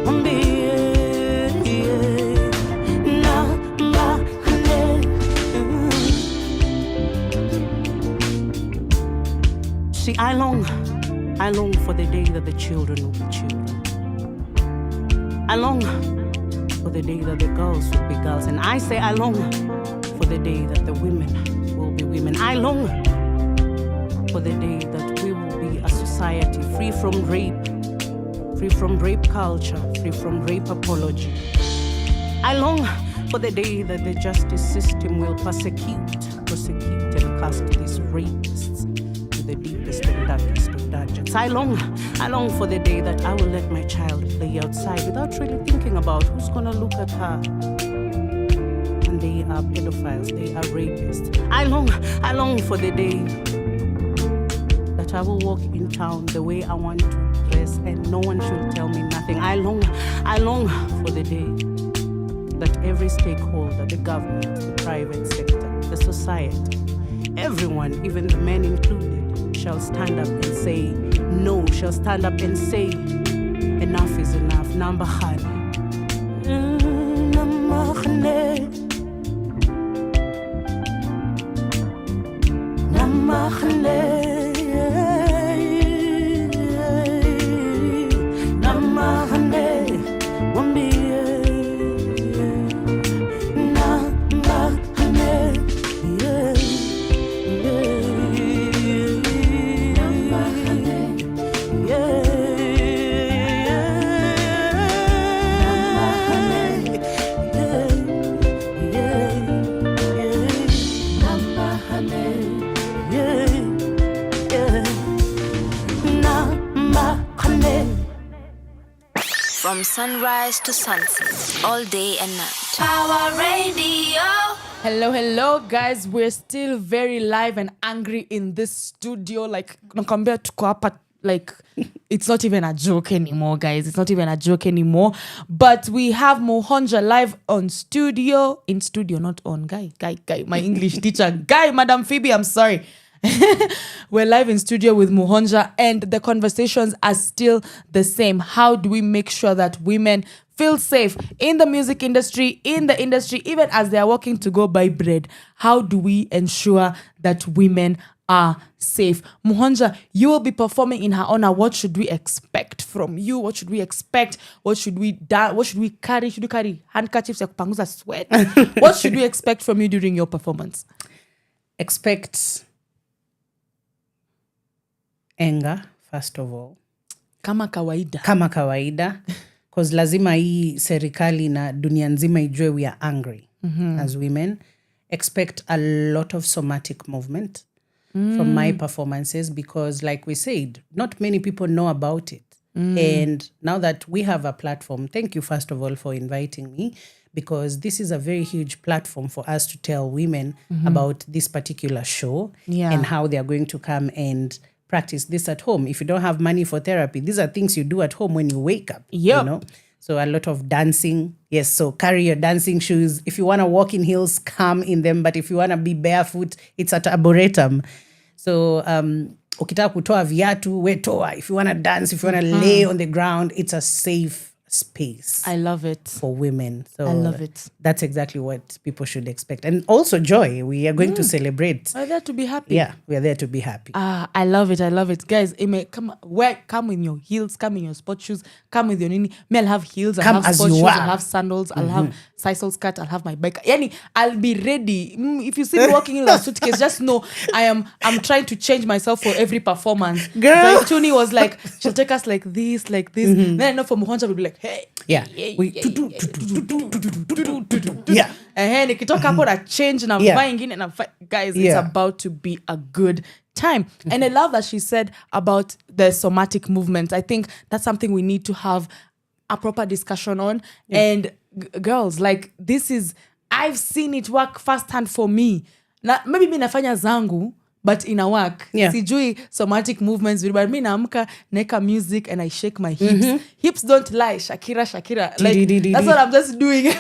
mwambie, na mahane. See, I long for the day that the children will be children. I long for the day that the girls will be girls. And I say I long for the day that the women will be women. I long for the day that we will be a society free from rape culture, free from rape apology. I long for the day that the justice system will prosecute and cast these rapists to the deepest and darkest of dungeons. I long for the day that I will let my child play outside without really thinking about who's gonna look at her. And they are pedophiles, they are rapists. I long for the day that I will walk in town the way I want to dress and no one should tell me nothing. I long for the day that every stakeholder, the government, the private sector, the society, everyone, even the men included, shall stand up and say no, shall stand up and say enough is enough. Nambahane. Namahane. Namahane. From sunrise to sunset, all day and night. Power Radio. Hello, guys. We're still very live and angry in this studio. Like, compared to Koapa, like, it's not even a joke anymore, guys. It's not even a joke anymore. But we have Muhonja live on studio. In studio, not on. Guy. My English teacher. Madam Phoebe, I'm sorry. We're live in studio with Muhonja, and the conversations are still the same. How do we make sure that women feel safe in the music industry, in the industry, even as they are working to go buy bread? How do we ensure that women are safe? Muhonja, you will be performing in her honor. What should we expect from you? What should we expect? What should we do? What should we carry? Should we carry handkerchiefs ya kupanguza sweat? What should we expect from you during your performance? Expect anger, first of all. Kama kawaida. Because lazima hii serikali na dunia nzima ijue we are angry as women. Expect a lot of somatic movement from my performances, because like we said, not many people know about it. And now that we have a platform, thank you first of all for inviting me, because this is a very huge platform for us to tell women about this particular show and how they are going to come and practice this at home. If you don't have money for therapy, these are things you do at home when you wake up. You know? So a lot of dancing. Yes, so carry your dancing shoes. If you want to walk in heels, come in them. But if you want to be barefoot, it's at Arboretum. So ukitaka kutoa viatu, we toa. If you want to dance, if you want to lay on the ground, it's a safe space. I love it. For women. So I love it. That's exactly what people should expect. And also joy. We are going to celebrate. We're there to be happy. Yeah, we are there to be happy. I love it. Guys, come in your heels, come in your sport shoes, come with your nini. Me, I'll have heels, I'll have sport shoes, I'll have sandals, I'll have sisal skirt, I'll have my bike. Yani, I'll be ready. If you see me walking in a suitcase, just know I'm trying to change myself for every performance. Girl. Like, Tuni was like, she'll take us like this. Then I know for Muhonja, we'll be like, hey. Yeah. Yeah. And nikitoka hapo na change na vaa ingine na guys, it's about to be a good time. And I love that she said about the somatic movement. I think that's something we need to have a proper discussion on. And girls, like, I've seen it work firsthand for me. Maybe mi nafanya zangu, but in a work. Sijui somatic movements, but me naamka, neka music, and I shake my hips. Hips don't lie. Shakira. Like, that's what I'm just doing.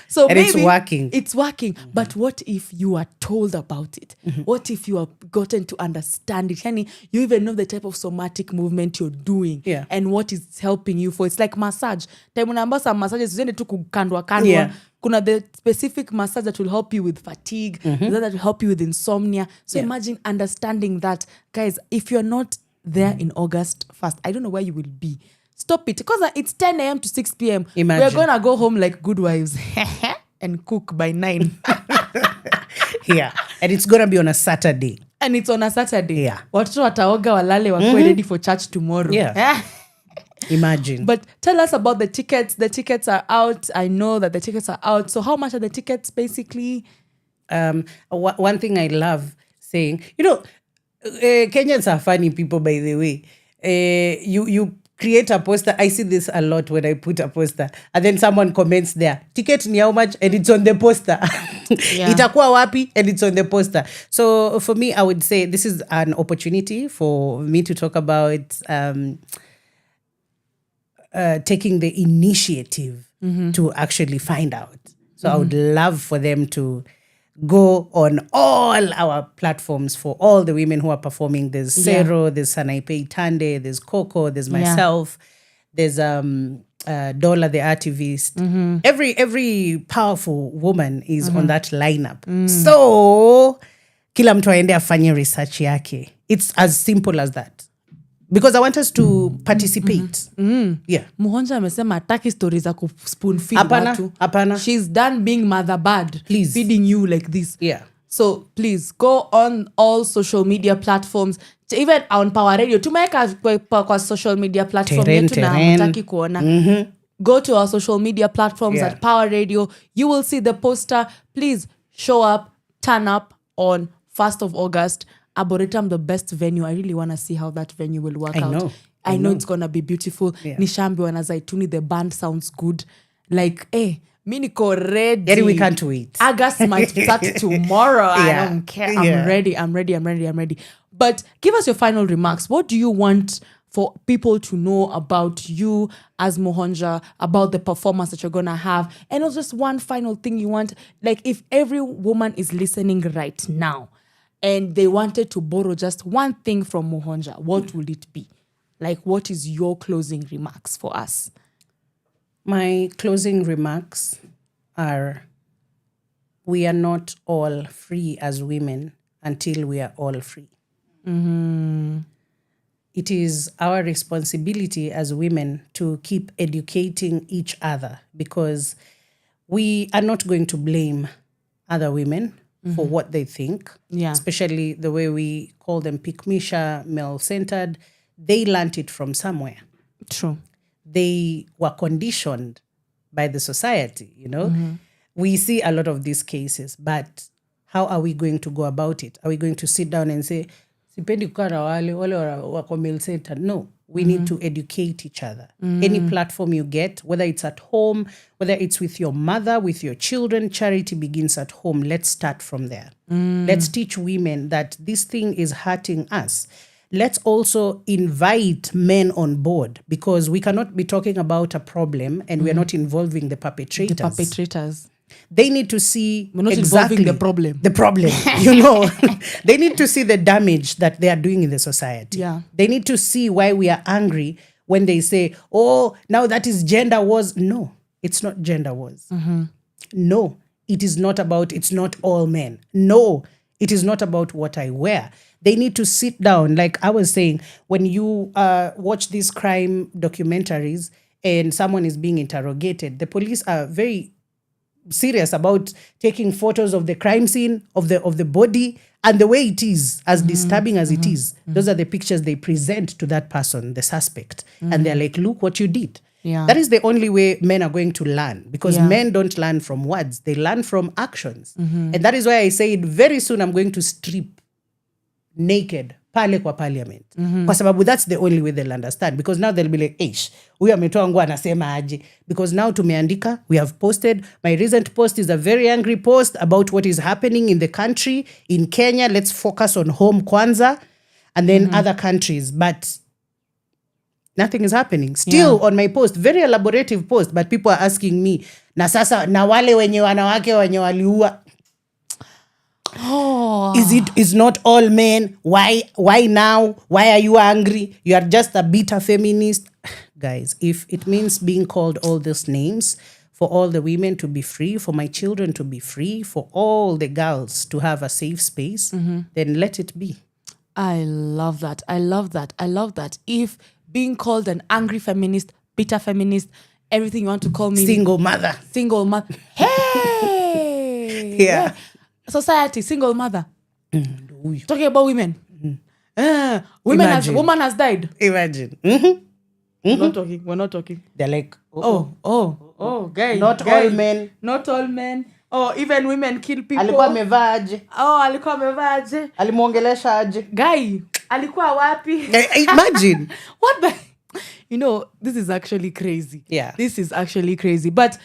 So and maybe it's working. But what if you are told about it? What if you are gotten to understand it? Yani, you even know the type of somatic movement you're doing and what is helping you for. It's like massage. Time unaamba some massages, usiende tu kukandwa. Kuna the specific massage that will help you with fatigue, that will help you with insomnia. So imagine understanding that. Guys, if you're not there in August 1st, I don't know where you will be. Stop it. Because it's 10 a.m. to 6 p.m. Imagine. We're going to go home like good wives and cook by 9. Yeah. And it's going to be on a Saturday. And it's on a Saturday. Yeah. Watoto wataoga walale wakue ready for church tomorrow. Yeah. Imagine. But tell us about the tickets. The tickets are out. I know that the tickets are out. So how much are the tickets basically? One thing I love saying, Kenyans are funny people, by the way. You create a poster. I see this a lot when I put a poster. And then someone comments there, ticket ni how much? And it's on the poster. Itakuwa wapi? And it's on the poster. So for me, I would say this is an opportunity for me to talk about taking the initiative to actually find out. So I would love for them to go on all our platforms for all the women who are performing. There's Sero, there's Sanaipe Tande, there's Koko, there's myself, there's Dola the activist. Every powerful woman is on that lineup. So kila mtu aende afanye research yake. It's as simple as that. Because I want us to participate. Yeah. Muhonja amesema hataki stories za spoon feed watu. Hapana. She's done being mother bad. Please. Feeding you like this. Yeah. So please go on all social media platforms. Even on Power Radio. Tumeka kwa social media platform yetu na mtaki kuona. Go to our social media platforms at Power Radio. You will see the poster. Please show up, turn up on 1st of August. Arboretum, the best venue. I really want to see how that venue will work out. I know it's going to be beautiful. Nishambi na Zaituni, the band sounds good. Like, mi niko ready. Gary, we can't wait. August might start tomorrow. I don't care. I'm ready. But give us your final remarks. What do you want for people to know about you as Muhonja, about the performance that you're going to have? And also just one final thing you want. Like, if every woman is listening right now, and they wanted to borrow just one thing from Muhonja, what will it be? Like, what is your closing remarks for us? My closing remarks are, we are not all free as women until we are all free. It is our responsibility as women to keep educating each other, because we are not going to blame other women for what they think, especially the way we call them pick-misha, male-centered. They learned it from somewhere. True. They were conditioned by the society, you know. We see a lot of these cases, but how are we going to go about it? Are we going to sit down and say, sipendi kukaa na wale wako male-centered? No. We need to educate each other. Any platform you get, whether it's at home, whether it's with your mother, with your children, charity begins at home. Let's start from there. Let's teach women that this thing is hurting us. Let's also invite men on board, because we cannot be talking about a problem and we're not involving the perpetrators. They need to see exactly the problem. The problem, you know. They need to see the damage that they are doing in the society. Yeah. They need to see why we are angry when they say, oh, now that is gender wars. No, it's not gender wars. No, it is not about, it's not all men. No, it is not about what I wear. They need to sit down. Like I was saying, when you watch these crime documentaries and someone is being interrogated, the police are very serious about taking photos of the crime scene, of the body, and the way it is, as disturbing as it is. Those are the pictures they present to that person, the suspect. And they're like, look what you did. Yeah. That is the only way men are going to learn, because men don't learn from words. They learn from actions. And that is why I said very soon I'm going to strip naked pale kwa parliament. Kwa sababu that's the only way they'll understand, because now they'll be like, huyu ametoa nguo anasema aje, because now tumeandika, we have posted. My recent post is a very angry post about what is happening in the country, in Kenya. Let's focus on home kwanza, and then other countries, but nothing is happening. Still on my post, very elaborative post, but people are asking me, na sasa na wale wenye wanawake wenye waliua, is not all men? Why now? Why are you angry? You are just a bitter feminist. Guys, if it means being called all these names, for all the women to be free, for my children to be free, for all the girls to have a safe space, then let it be. I love that. If being called an angry feminist, bitter feminist, everything you want to call me, single mother. Hey! Yeah. Society, single mother. Talking about women. Woman has died. Imagine. We're not talking. They're like, guys. Not all men. Not all men. Oh, even women kill people. Alikuwa amevaa aje? Alikuwa amevaa aje? Alimuongelesha aje? Guy, alikuwa wapi? Imagine. What the? You know, this is actually crazy. Yeah. This is actually crazy. But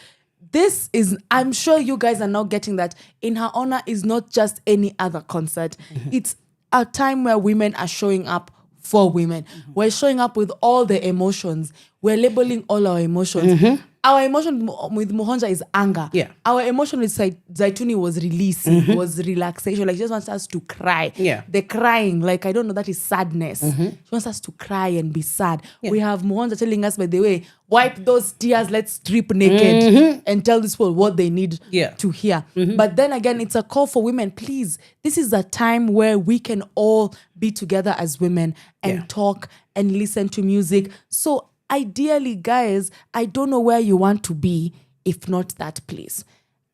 this is, I'm sure you guys are now getting that In Her Honor is not just any other concert. It's a time where women are showing up for women. We're showing up with all the emotions. We're labeling all our emotions. our emotion with Muhonja is anger. Yeah. Our emotion with Zaituni was releasing, was relaxation. Like, she just wants us to cry. Yeah. The crying, like, I don't know, that is sadness. She wants us to cry and be sad. Yeah. We have Muhonja telling us, by the way, wipe those tears, let's strip naked and tell these people what they need to hear. But then again, it's a call for women. Please, this is a time where we can all be together as women and talk and listen to music. So ideally, guys, I don't know where you want to be if not that place,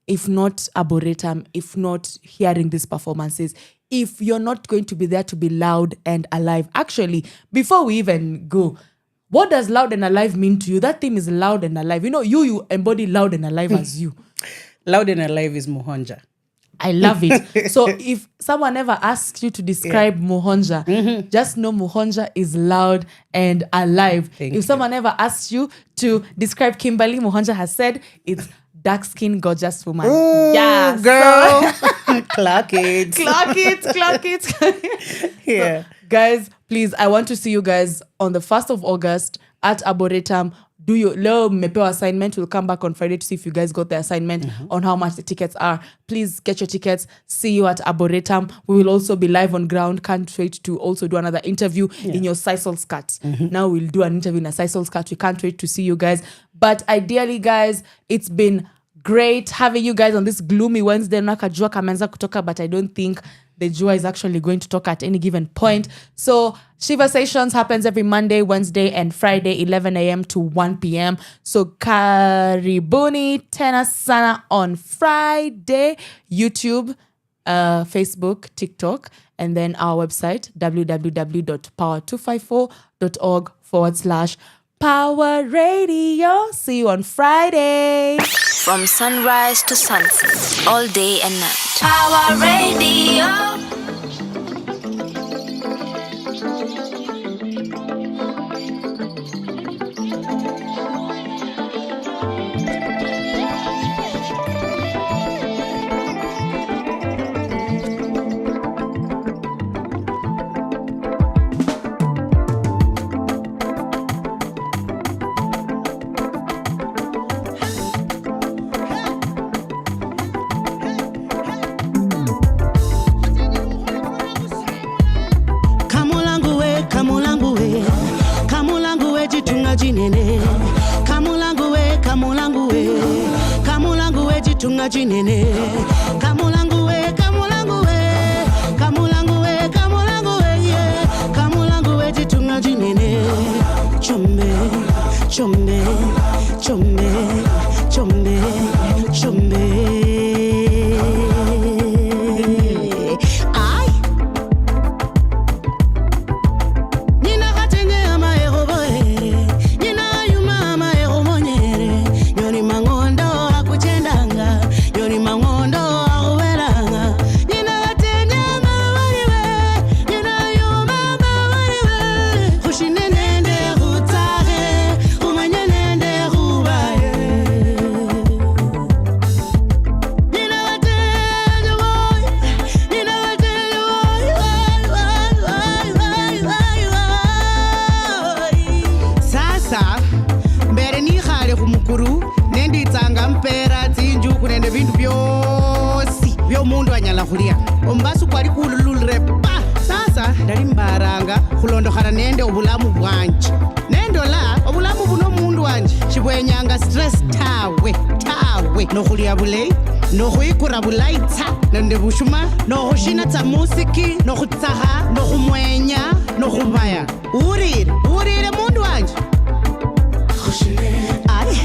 if not Arboretum, if not hearing these performances, if you're not going to be there to be loud and alive. Actually, before we even go, what does loud and alive mean to you? That theme is loud and alive. You know, you embody loud and alive as you. Loud and alive is Muhonja. I love it. So if someone ever asks you to describe Muhonja, just know Muhonja is loud and alive. If someone ever asks you to describe Kimberly, Muhonja has said it's dark-skinned, gorgeous woman. Yeah, girl. Clock it. Clock it. Yeah. So, guys, please, I want to see you guys on the 1st of August at Arboretum. Do your low mepewa assignment. We'll come back on Friday to see if you guys got the assignment on how much the tickets are. Please get your tickets. See you at Arboretum. We will also be live on ground. Can't wait to also do another interview in your Sisal skirt. Now we'll do an interview in a Sisal skirt. We can't wait to see you guys. But ideally, guys, it's been great having you guys on this gloomy Wednesday. Nakajua kamenza kutoka, but I don't think the jua is actually going to talk at any given point. So Sheversations happens every Monday, Wednesday, and Friday, 11 a.m. to 1 p.m. So karibuni tena sana on Friday. YouTube, Facebook, TikTok, and then our website, www.power254.org/Power Radio. See you on Friday. From sunrise to sunset, all day and night. Power Radio. Jinene kamulangu we kamulangu we jitunga jinene kamulangu we kamulangu we kamulangu we kamulangu we yeah kamulangu we jitunga jinene chombe chombe chombe chombe chombe ombasu kwali kululure pa sasa ndali mbaranga kulondokhana nende obulamu bwanje nendola obulamu buno mundu wanje chibwenyanga stress tawe nokhulia bulei nokhuyikura bulaitsa nende bushuma nokhushina tsa musiki nokhutsaha nokhumwenya nokhubaya urire mundu wanje ay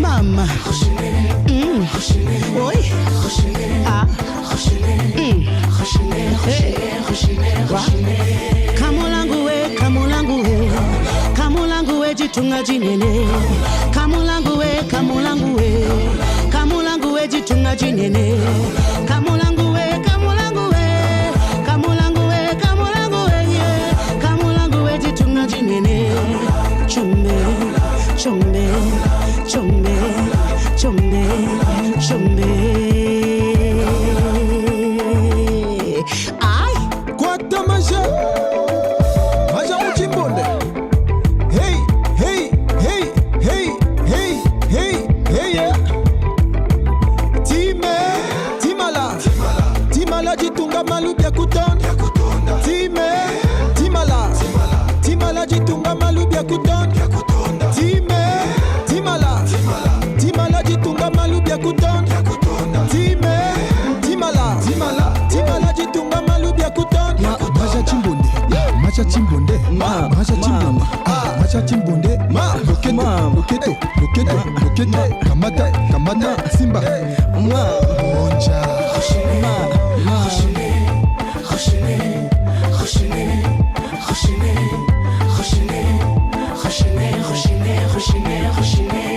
mama oy kamulangu we jitunga jinene kamulangu we kamulangu we kamulangu we jitunga jinene kamulangu we kamulangu we kamulangu we kamulangu we yeah kamulangu we jitunga jinene chombe chombe chombe chombe chombe Hey, Macha chimbonde, loketo, kamata, simba, Muhonja. Rochine,